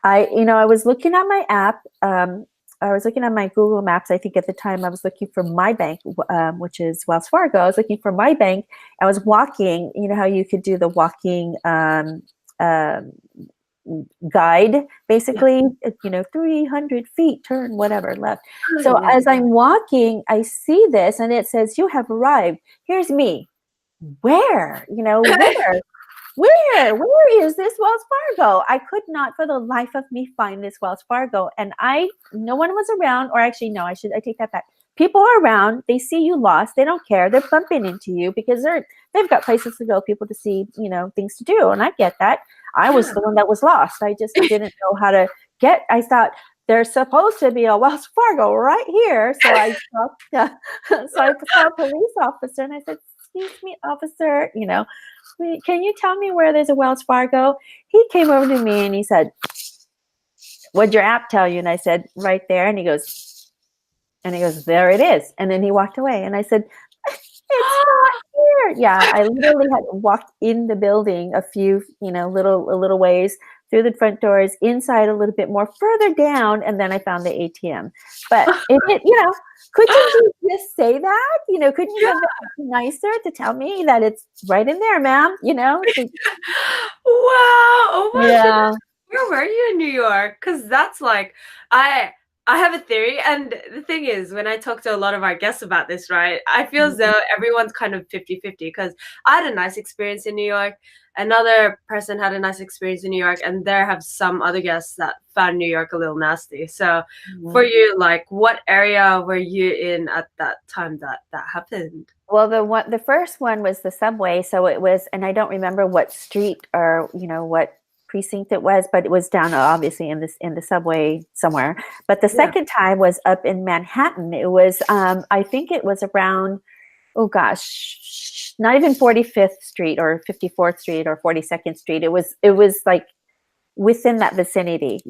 looking at my app. I was looking at my Google Maps. I think at the time I was looking for my bank, which is Wells Fargo. I was looking for my bank. I was walking. You know how you could do the walking um, guide, Yeah. basically, 300 feet, turn whatever left. Oh, So yeah. as I'm walking, I see this and it says, "You have arrived." Here's me. Where? Where is this Wells Fargo? I could not for the life of me find this Wells Fargo. And no one was around, or actually, no, I take that back. People are around, they see you lost, they don't care, they're bumping into you because they've got places to go, people to see, things to do. And I get that. I was Yeah. the one that was lost. I just didn't know how to I thought there's supposed to be a Wells Fargo right here. So I stopped, so I saw a police officer and I said, "Excuse me, officer, can you tell me where there's a Wells Fargo?" He came over to me and he said, "What'd your app tell you?" And I said, "Right there." And he goes, "There it is." And then he walked away. And I said, "It's not here." Yeah, I literally had walked in the building a few, a little ways through the front doors, inside a little bit more, further down, and then I found the ATM. But couldn't you just say that? Couldn't you have been nicer to tell me that it's right in there, ma'am? Wow. Oh my goodness. Yeah. Where were you in New York? Because that's like, I I have a theory, and the thing is, when I talk to a lot of our guests about this, right, I feel as Mhm. though everyone's kind of 50-50 because I had a nice experience in New York. Another person had a nice experience in New York, and there have some other guests that found New York a little nasty. So, for Mhm. you, like, what area were you in at that time that happened? Well, the first one was the subway, so it was, and I don't remember what street or what precinct it was, but it was down obviously in the subway somewhere. But the Yeah. second time was up in Manhattan. It was I think it was around, oh gosh, not even 45th Street or 54th Street or 42nd Street. It was like within that vicinity,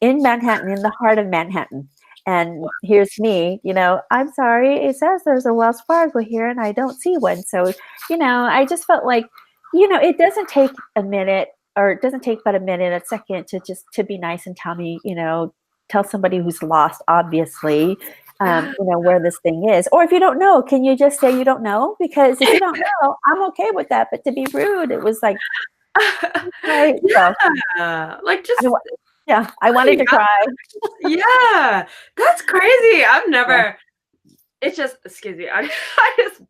in Manhattan, in the heart of Manhattan. And here's me, I'm sorry, it says there's a Wells Fargo here and I don't see one. So, I just felt like, it doesn't take a minute, or it doesn't take but a minute, a second to be nice and tell me, tell somebody who's lost, obviously, where this thing is. Or if you don't know, can you just say you don't know? Because if you don't know, I'm okay with that. But to be rude, it was like, right. So Yeah. Like, I, just wa- yeah, I wanted calling to out. cry. Yeah. That's crazy. I've Yeah. never it's just, excuse me, I just,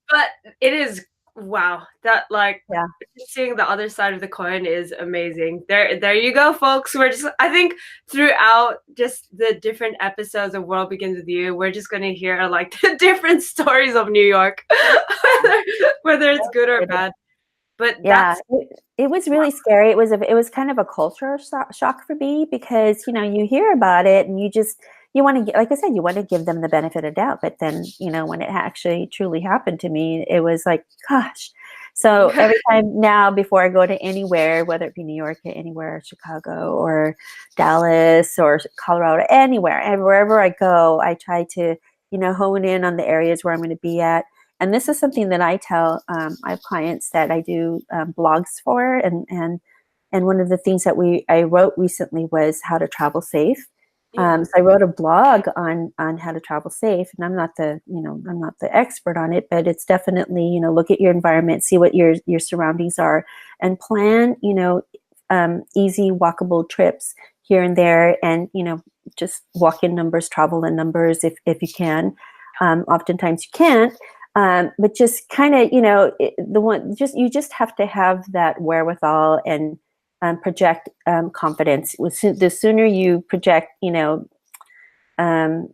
but it is, wow, that, like, Yeah. seeing the other side of the coin is amazing. There you go, folks. We're just, I think throughout just the different episodes of World Begins With You, we're just gonna hear like the different stories of New York, whether it's good or bad. But Yeah, that's it was wow. really scary. It was kind of a cultural shock for me because you hear about it and you want to, like I said, you want to give them the benefit of doubt, but then when it actually truly happened to me, it was like, gosh. So every time now, before I go to anywhere, whether it be New York or anywhere, Chicago or Dallas or Colorado, anywhere, and wherever I go, I try to hone in on the areas where I'm going to be at. And this is something that I tell. I have clients that I do blogs for, and one of the things that I wrote recently was how to travel safe. Yeah. So I wrote a blog on how to travel safe, and I'm not the expert on it, but it's definitely look at your environment, see what your surroundings are, and plan easy walkable trips here and there, and just walk in numbers, travel in numbers if you can. Oftentimes you can't, but just kind of the one, just you just have to have that wherewithal and project confidence. The sooner you project, like I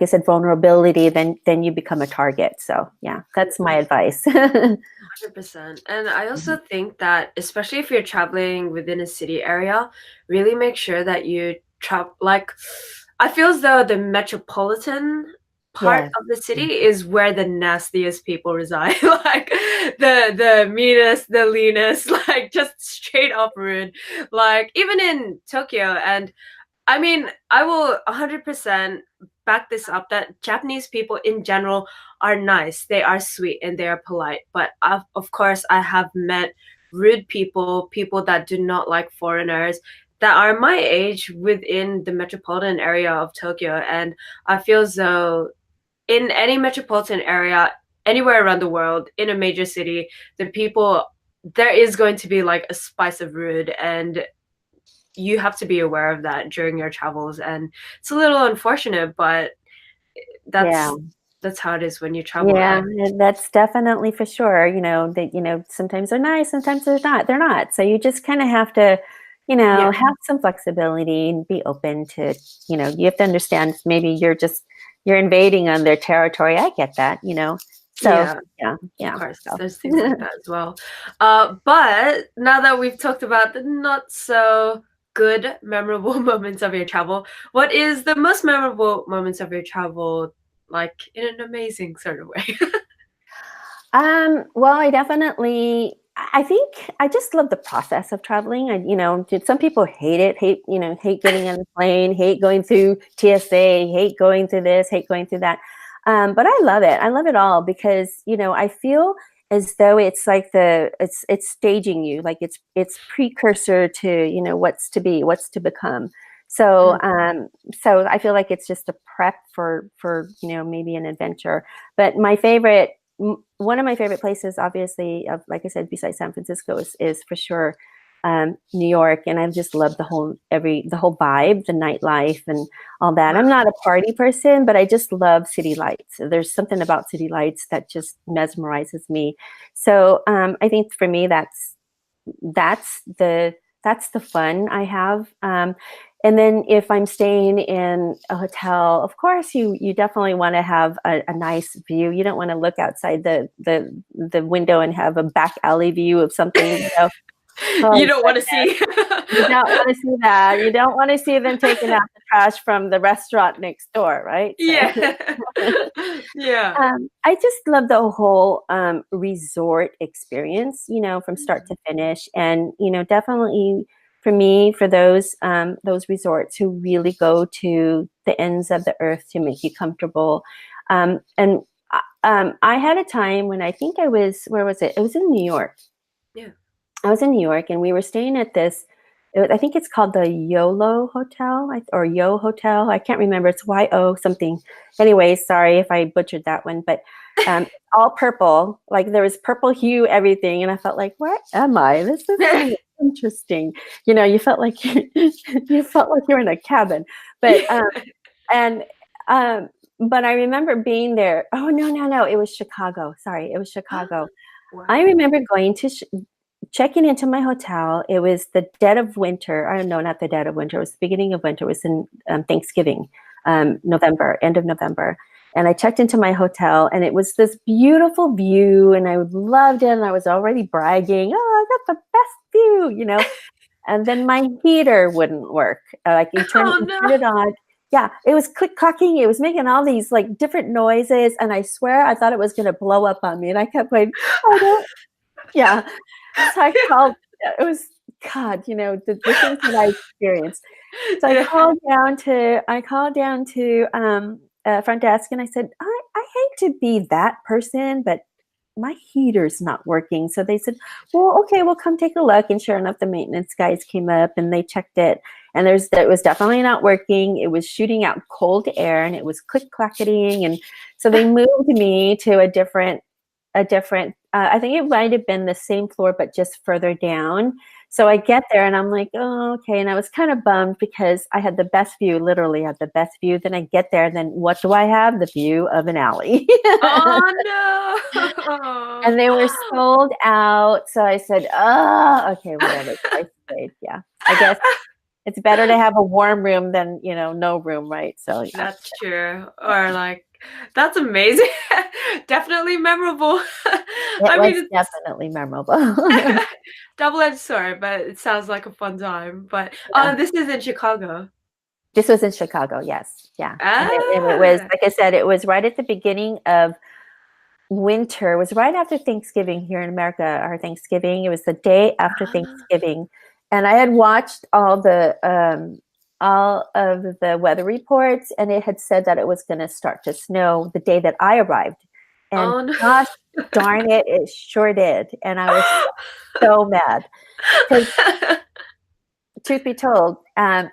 said, vulnerability, then you become a target. So yeah, that's my advice. 100%. And I also think that, especially if you're traveling within a city area, really make sure that you travel. Like, I feel as though the metropolitan part Yes. of the city is where the nastiest people reside. Like, the meanest, the leanest, like, just straight up rude. Like, even in Tokyo, and I mean, I will 100% back this up that Japanese people in general are nice. They are sweet and they are polite. But of course, I have met rude people, people that do not like foreigners, that are my age within the metropolitan area of Tokyo. And I feel as though in any metropolitan area, anywhere around the world, in a major city, the people, there is going to be like a spice of rude, and you have to be aware of that during your travels. And it's a little unfortunate, but Yeah. that's how it is when you travel, Yeah, right? and that's definitely for sure. That sometimes they're nice, sometimes they're not. They're not. So you just kind of have to, Yeah. have some flexibility and be open to, you have to understand maybe you're invading on their territory. I get that. So Yeah, yeah, of yeah. course, So there's things like that as well. But now that we've talked about the not so good memorable moments of your travel, what is the most memorable moments of your travel, like in an amazing sort of way? Well, I think I just love the process of traveling. Some people hate it, hate getting on the plane, hate going through TSA, hate going through this, hate going through that. But I love it. I love it all because, I feel as though it's like it's staging you, like it's precursor to, what's to be, what's to become. So, Mm, so I feel like it's just a prep for, maybe an adventure. But one of my favorite places, obviously, like I said, besides San Francisco, is for sure New York, and I just love the whole vibe, the nightlife, and all that. I'm not a party person, but I just love city lights. There's something about city lights that just mesmerizes me. So I think for me, that's the fun I have. And then if I'm staying in a hotel, of course you definitely want to have a nice view. You don't want to look outside the window and have a back alley view of something. You Oh, don't want to see. you don't want to see that. You don't want to see them taking out the trash from the restaurant next door, right? So Yeah. Yeah. I just love the whole resort experience, from start to finish. And, definitely for me, for those resorts who really go to the ends of the earth to make you comfortable. And I had a time when I think where was it? It was in New York. Yeah. I was in New York, and we were staying at this. I think it's called the YOLO Hotel or Yo Hotel. I can't remember. It's YO something. Anyway, sorry if I butchered that one, but all purple. Like there was purple hue, everything, and I felt like, where am I? This is so interesting. You felt like you felt like you're in a cabin, but and but I remember being there. Oh no, it was Chicago. Sorry, it was Chicago. I Wow. remember going to checking into my hotel. It was the dead of winter. I don't know, not the dead of winter. It was the beginning of winter. It was in Thanksgiving, November, end of November. And I checked into my hotel, and it was this beautiful view, and I loved it. And I was already bragging, "Oh, I got the best view," And then my heater wouldn't work. Like you turn Oh no. it on. Yeah, it was click clacking. It was making all these like different noises, and I swear I thought it was going to blow up on me. And I kept going, "Oh no!" Yeah. So I called. It was God, the things that I experienced. So I Yeah. called down to front desk, and I said, I hate to be that person, but my heater's not working. So they said, well, okay, we'll come take a look. And sure enough, the maintenance guys came up and they checked it. And it was definitely not working. It was shooting out cold air, and it was click clacketing. And so they moved me to a different, I think it might have been the same floor, but just further down. So I get there and I'm like, oh, okay. And I was kind of bummed because I had the best view, literally had the best view. Then I get there, and then what do I have? The view of an alley. Oh And they were sold out. So I said, oh, okay, whatever. So I stayed. Yeah. I guess it's better to have a warm room than, no room, right? So no. yeah. That's true. Or like, that's amazing. Definitely memorable. It I was mean, it's definitely memorable. double-edged sword, but it sounds like a fun time. But Yeah. this is in Chicago. This was in Chicago, yes. Yeah. And it was, Ah. like I said, it was right at the beginning of winter. It was right after Thanksgiving here in America, our Thanksgiving. It was the day after Thanksgiving. And I had watched all of the weather reports, and it had said that it was going to start to snow the day that I arrived. And Oh no. gosh darn it, it sure did. And I was so mad because, truth be told,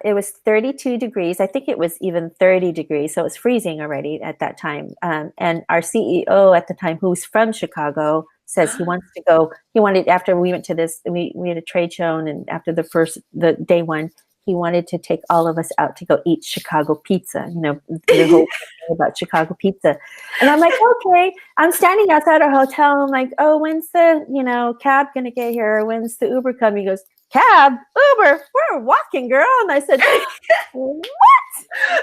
it was 32 degrees. I think it was even 30 degrees. So it was freezing already at that time. And our CEO at the time, who's from Chicago, says he wants to go. He wanted, after we went to this, we had a trade show. And after the day one, he wanted to take all of us out to go eat Chicago pizza, the whole thing about Chicago pizza. And I'm like, okay. I'm standing outside our hotel. I'm like, oh, when's the, cab going to get here? When's the Uber coming? He goes, cab, Uber, we're walking, girl. And I said, what?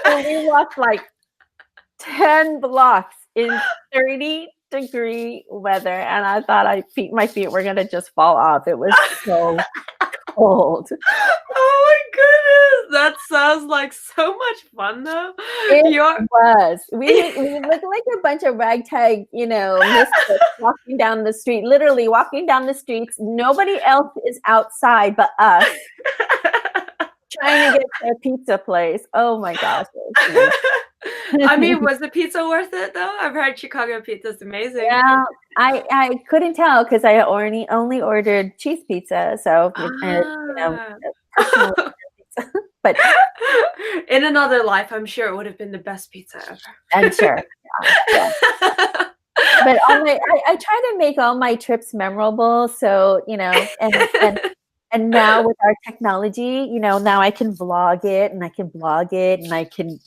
So we walked like 10 blocks in 30-degree weather. And I thought my feet were going to just fall off. It was so cold. Oh my goodness, that sounds like so much fun though. It was. We looked like a bunch of ragtag, misfits walking down the street, literally walking down the streets. Nobody else is outside but us trying to get to a pizza place. Oh my gosh. I mean, was the pizza worth it though? I've heard Chicago pizza is amazing. Yeah, I couldn't tell because I only ordered cheese pizza. So, personal pizza. But in another life, I'm sure it would have been the best pizza ever. I'm sure. Yeah. But I try to make all my trips memorable. So, and And now with our technology, now I can vlog it and I can blog it and I can,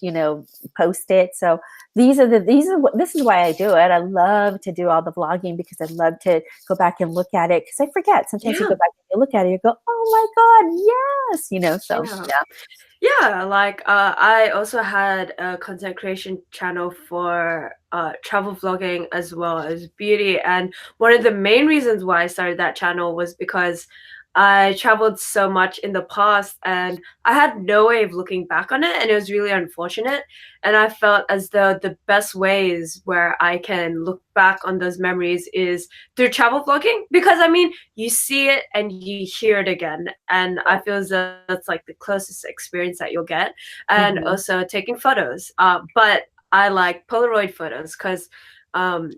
post it. So this is why I do it. I love to do all the vlogging because I love to go back and look at it because I forget. Sometimes you Yeah. go back and you look at it, you go, oh my God, yes, so Yeah. yeah. Yeah, like I also had a content creation channel for travel vlogging as well as beauty. And one of the main reasons why I started that channel was because I traveled so much in the past and I had no way of looking back on it, and it was really unfortunate. And I felt as though the best ways where I can look back on those memories is through travel vlogging, because I mean, you see it and you hear it again, and I feel as though that's like the closest experience that you'll get. And Hmm. also taking photos, but I like Polaroid photos because um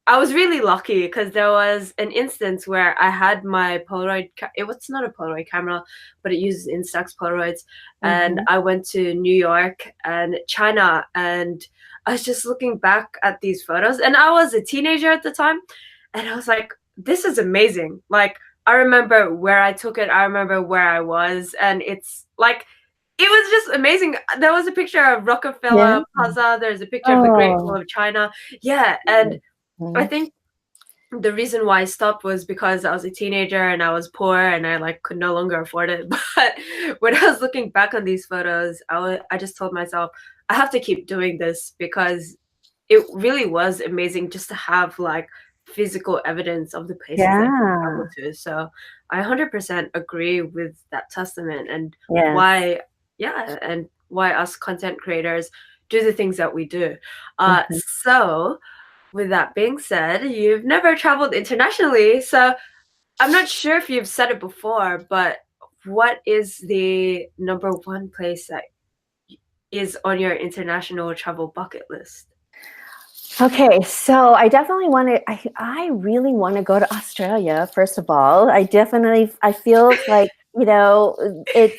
I was really lucky because there was an instance where I had my it was not a Polaroid camera, but it uses Instax Polaroids. And Hmm. I went to New York and China, and I was just looking back at these photos. And I was a teenager at the time. And I was like, this is amazing. Like, I remember where I took it, I remember where I was. And it's like, it was just amazing. There was a picture of Yeah. Rockefeller Plaza, there's a picture of the Great Wall Oh. of China. Yeah. And I Mhm. think the reason why I stopped was because I was a teenager and I was poor and I like could no longer afford it. But when I was looking back on these photos, I just told myself I have to keep doing this because it really was amazing just to have like physical evidence of the places that you Yeah. travel to. So I 100% agree with that testament and Yes. why, yeah, and why us content creators do the things that we do. Mhm. So with that being said, you've never traveled internationally, so I'm not sure if you've said it before, but what is the number one place that is on your international travel bucket list? Okay, so I definitely want to. I really want to go to Australia. First of all, I feel like it's.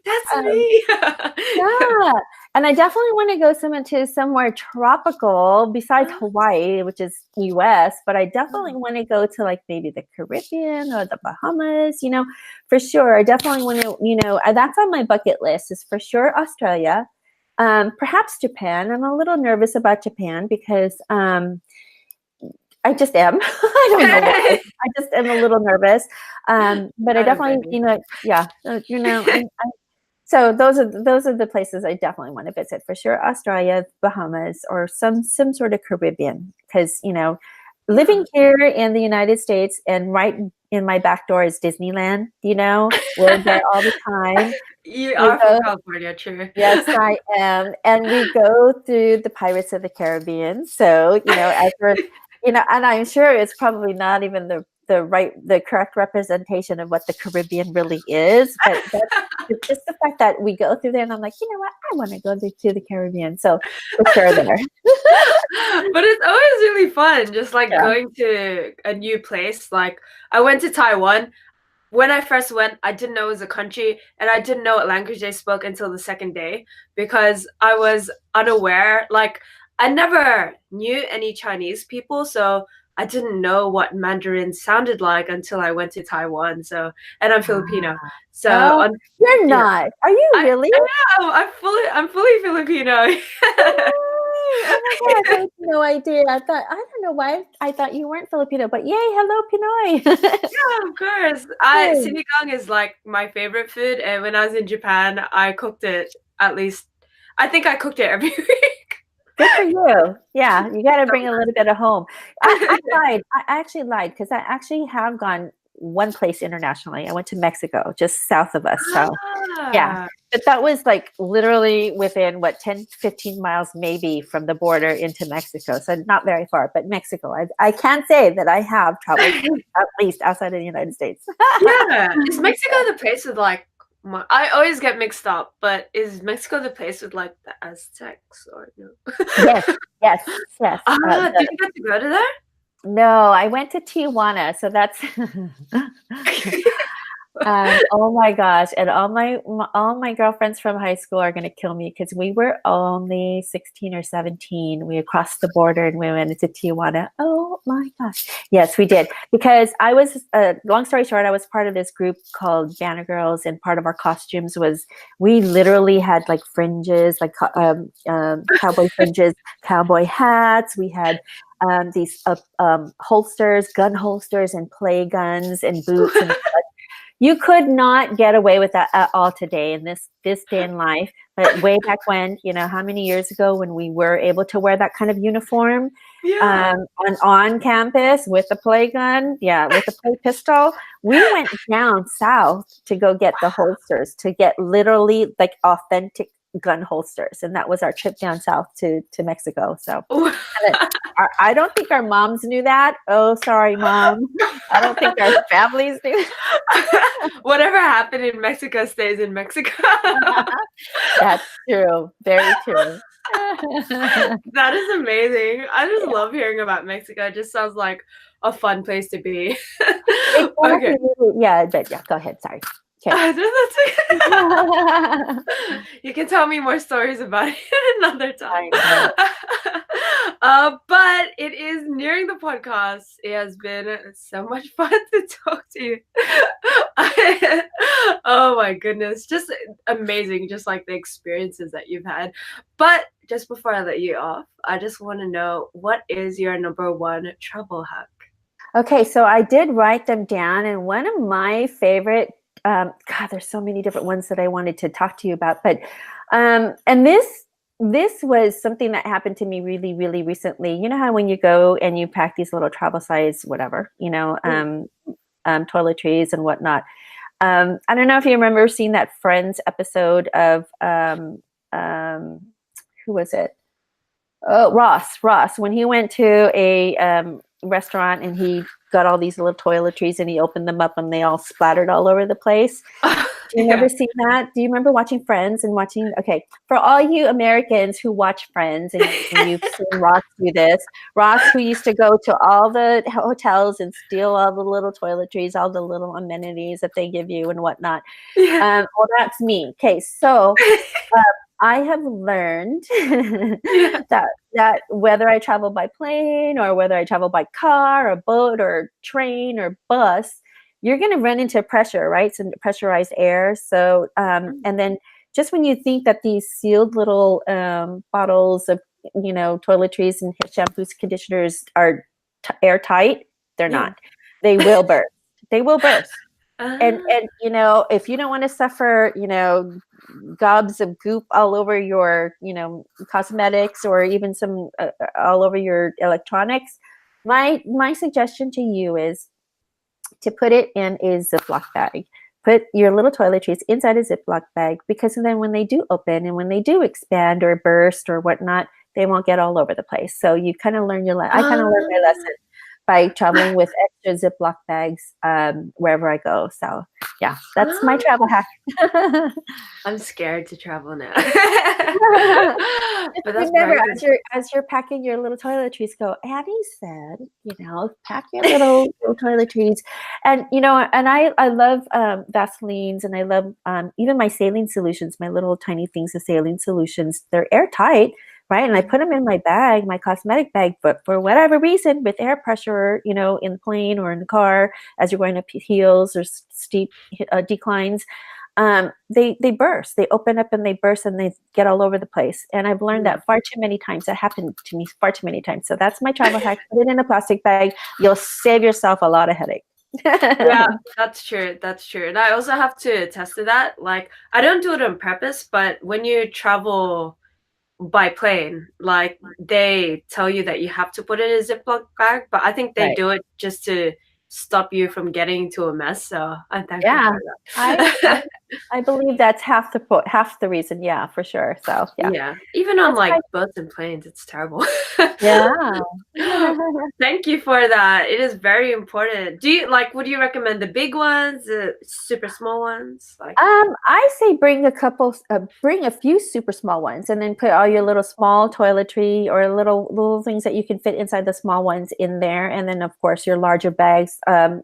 That's um, me. yeah, and I definitely want to go somewhere tropical besides Hawaii, which is U.S. But I definitely want to go to like maybe the Caribbean or the Bahamas. For sure. I definitely want to. That's on my bucket list. Is for sure Australia. Perhaps Japan. I'm a little nervous about Japan because I just am. I don't know why. I just am a little nervous. But I I don't definitely, blame you. yeah, so those are the places I definitely want to visit for sure. Australia, Bahamas, or some sort of Caribbean, because Yeah. living here in the United States and right in my back door is Disneyland. We're there all the time. You We are from go California, true. Yes, I am. And we go through the Pirates of the Caribbean. So, as we're, and I'm sure it's probably not even the correct representation of what the Caribbean really is. But it's just the fact that we go through there and I'm like, you know what? I want to go to the Caribbean. So for sure there. But it's always really fun just like Yeah. going to a new place. Like I went to Taiwan. When I first went, I didn't know it was a country and I didn't know what language they spoke until the second day because I was unaware. Like I never knew any Chinese people, so I didn't know what Mandarin sounded like until I went to Taiwan. So, and I'm Filipino. So Oh, on you're yeah, not. Are you really? I am. I'm fully Filipino. Yay! Oh my gosh, I had no idea. I don't know why I thought you weren't Filipino, but yay, hello, Pinoy. Yeah, of course. I Hey, sinigang is like my favorite food, and when I was in Japan, I cooked it at least. I think I cooked it every week. good for you. Yeah, you got to So bring a little bit of home. I lied. I actually lied because I actually have gone one place internationally. I went to Mexico, just south of us. So yeah, ah, but that was like literally within what 10, 15 miles maybe from the border into Mexico. So not very far, but Mexico. I can say that I have traveled at least outside of the United States. yeah. Is Mexico the place with like I always get mixed up, but is Mexico the place with like the Aztecs or no? Yes, yes, yes. Did you get to go to there? No, I went to Tijuana, so that's Oh my gosh, and all my girlfriends from high school are going to kill me because we were only 16 or 17. We crossed the border and we went into Tijuana. Oh my gosh. Yes, we did. Because I was, long story short, I was part of this group called Banner Girls, and part of our costumes was we literally had like fringes, like cowboy fringes, cowboy hats. We had these holsters, gun holsters, and play guns and boots and you could not get away with that at all today in this day in life. But way back when, how many years ago when we were able to wear that kind of uniform Yeah. on campus with a play gun, with a play pistol, we went down south to go get the holsters, to get literally like authentic gun holsters, and that was our trip down south to Mexico. So I don't think our moms knew that. Oh, sorry, mom. I don't think our families knew. Whatever happened in Mexico stays in Mexico. That's true. Very true. That is amazing. I just Yeah. love hearing about Mexico. It just sounds like a fun place to be. Okay. Yeah, but yeah, go ahead. Sorry. Okay. You can tell me more stories about it another time. I But it is nearing the podcast. It has been so much fun to talk to you. Oh my goodness. Just amazing, just like the experiences that you've had. But just before I let you off, I just want to know, what is your number one travel hack? Okay, so I did write them down, and one of my favorite, God, there's so many different ones that I wanted to talk to you about, but and this was something that happened to me really, really recently. You know how when you go and you pack these little travel size, whatever, toiletries and whatnot. I don't know if you remember seeing that Friends episode of who was it? Oh, Ross, when he went to a restaurant and he got all these little toiletries and he opened them up and they all splattered all over the place. Do you remember seeing that? Do you remember watching Friends and watching? Okay, for all you Americans who watch Friends and you've seen Ross do this, Ross who used to go to all the hotels and steal all the little toiletries, all the little amenities that they give you and whatnot. Yeah. Well, that's me. Okay, so I have learned Yeah. that whether I travel by plane or whether I travel by car or boat or train or bus, you're going to run into pressure, right? Some pressurized air. So, and then just when you think that these sealed little bottles of, toiletries and shampoos, conditioners are airtight, they're not. They will burst. They will burst. And if you don't want to suffer, gobs of goop all over your, cosmetics or even some all over your electronics, my suggestion to you is to put it in a Ziploc bag. Put your little toiletries inside a Ziploc bag, because then when they do open and when they do expand or burst or whatnot, they won't get all over the place. So you kind of learn I kind of learned my lesson by traveling with extra Ziploc bags wherever I go. So yeah, that's my travel hack. I'm scared to travel now. But that's remember, as you're packing your little toiletries, go, Annie said, pack your little toiletries. And, and I love Vaselines, and I love even my saline solutions, my little tiny things of saline solutions. They're airtight. Right. And I put them in my bag, my cosmetic bag, but for whatever reason, with air pressure, in the plane or in the car, as you're going up hills or steep declines, they burst. They open up and they burst and they get all over the place. And I've learned that far too many times. That happened to me far too many times. So that's my travel hack. Put it in a plastic bag. You'll save yourself a lot of headache. Yeah, that's true. That's true. And I also have to attest to that. Like, I don't do it on purpose, but when you travel by plane, like, they tell you that you have to put it in a Ziploc bag, but I think they do it just to stop you from getting into a mess. So I'm thankful for that. I believe that's half the reason. Yeah, for sure. So yeah, even on like boats and planes, it's terrible. Yeah. Thank you for that. It is very important. Would you recommend the big ones, the super small ones? I say bring a few super small ones, and then put all your little small toiletry or little things that you can fit inside the small ones in there. And then of course your larger bags,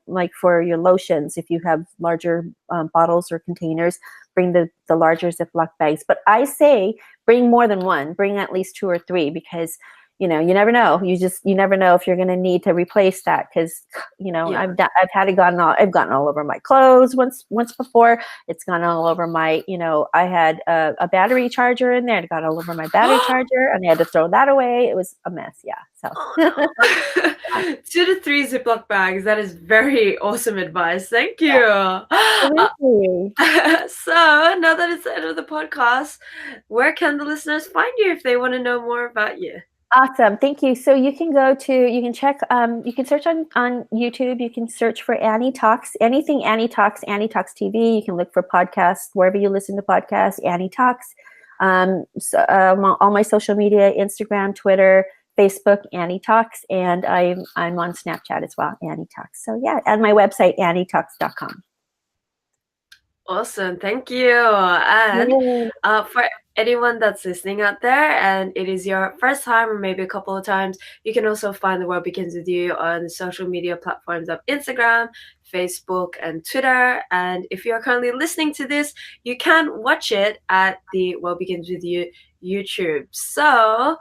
like for your lotions, if you have larger bottles or containers, bring the larger Ziploc bags. But I say bring more than one. Bring at least 2 or 3, because you never know. You never know if you're going to need to replace that, because Yeah. I've gotten all over my clothes once before. It's gone all over my, I had a battery charger in there. It got all over my battery charger, and I had to throw that away. It was a mess. Yeah. So. Oh no. 2 to 3 Ziploc bags. That is very awesome advice. Thank you. Absolutely. So now that it's the end of the podcast, where can the listeners find you if they want to know more about you? Awesome. Thank you. So you can you can check, you can search on YouTube. You can search for Annie Talks, anything Annie Talks TV. You can look for podcasts, wherever you listen to podcasts, Annie Talks. All my social media, Instagram, Twitter, Facebook, Annie Talks, and I'm on Snapchat as well, Annie Talks. So yeah, and my website, annietalks.com. Awesome. Thank you. And for anyone that's listening out there and it is your first time or maybe a couple of times, you can also find The World Begins With You on social media platforms of Instagram, Facebook, and Twitter. And if you're currently listening to this, you can watch it at The World Begins With You YouTube. So,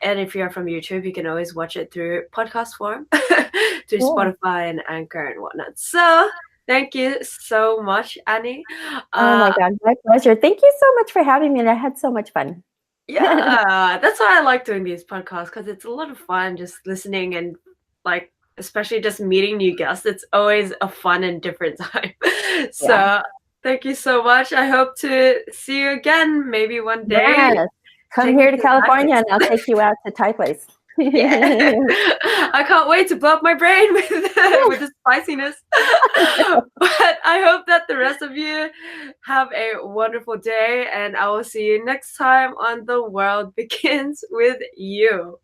and if you're from YouTube, you can always watch it through podcast form, through Spotify and Anchor and whatnot. So, thank you so much, Annie. Oh my God, my pleasure. Thank you so much for having me, and I had so much fun. Yeah, that's why I like doing these podcasts, because it's a lot of fun just listening and like, especially just meeting new guests. It's always a fun and different time. So thank you so much. I hope to see you again, maybe one day. Yes. Come here to California and I'll take you out to Thai place. Yeah. I can't wait to blow up my brain with the spiciness. But I hope that the rest of you have a wonderful day, and I will see you next time on The World Begins With You.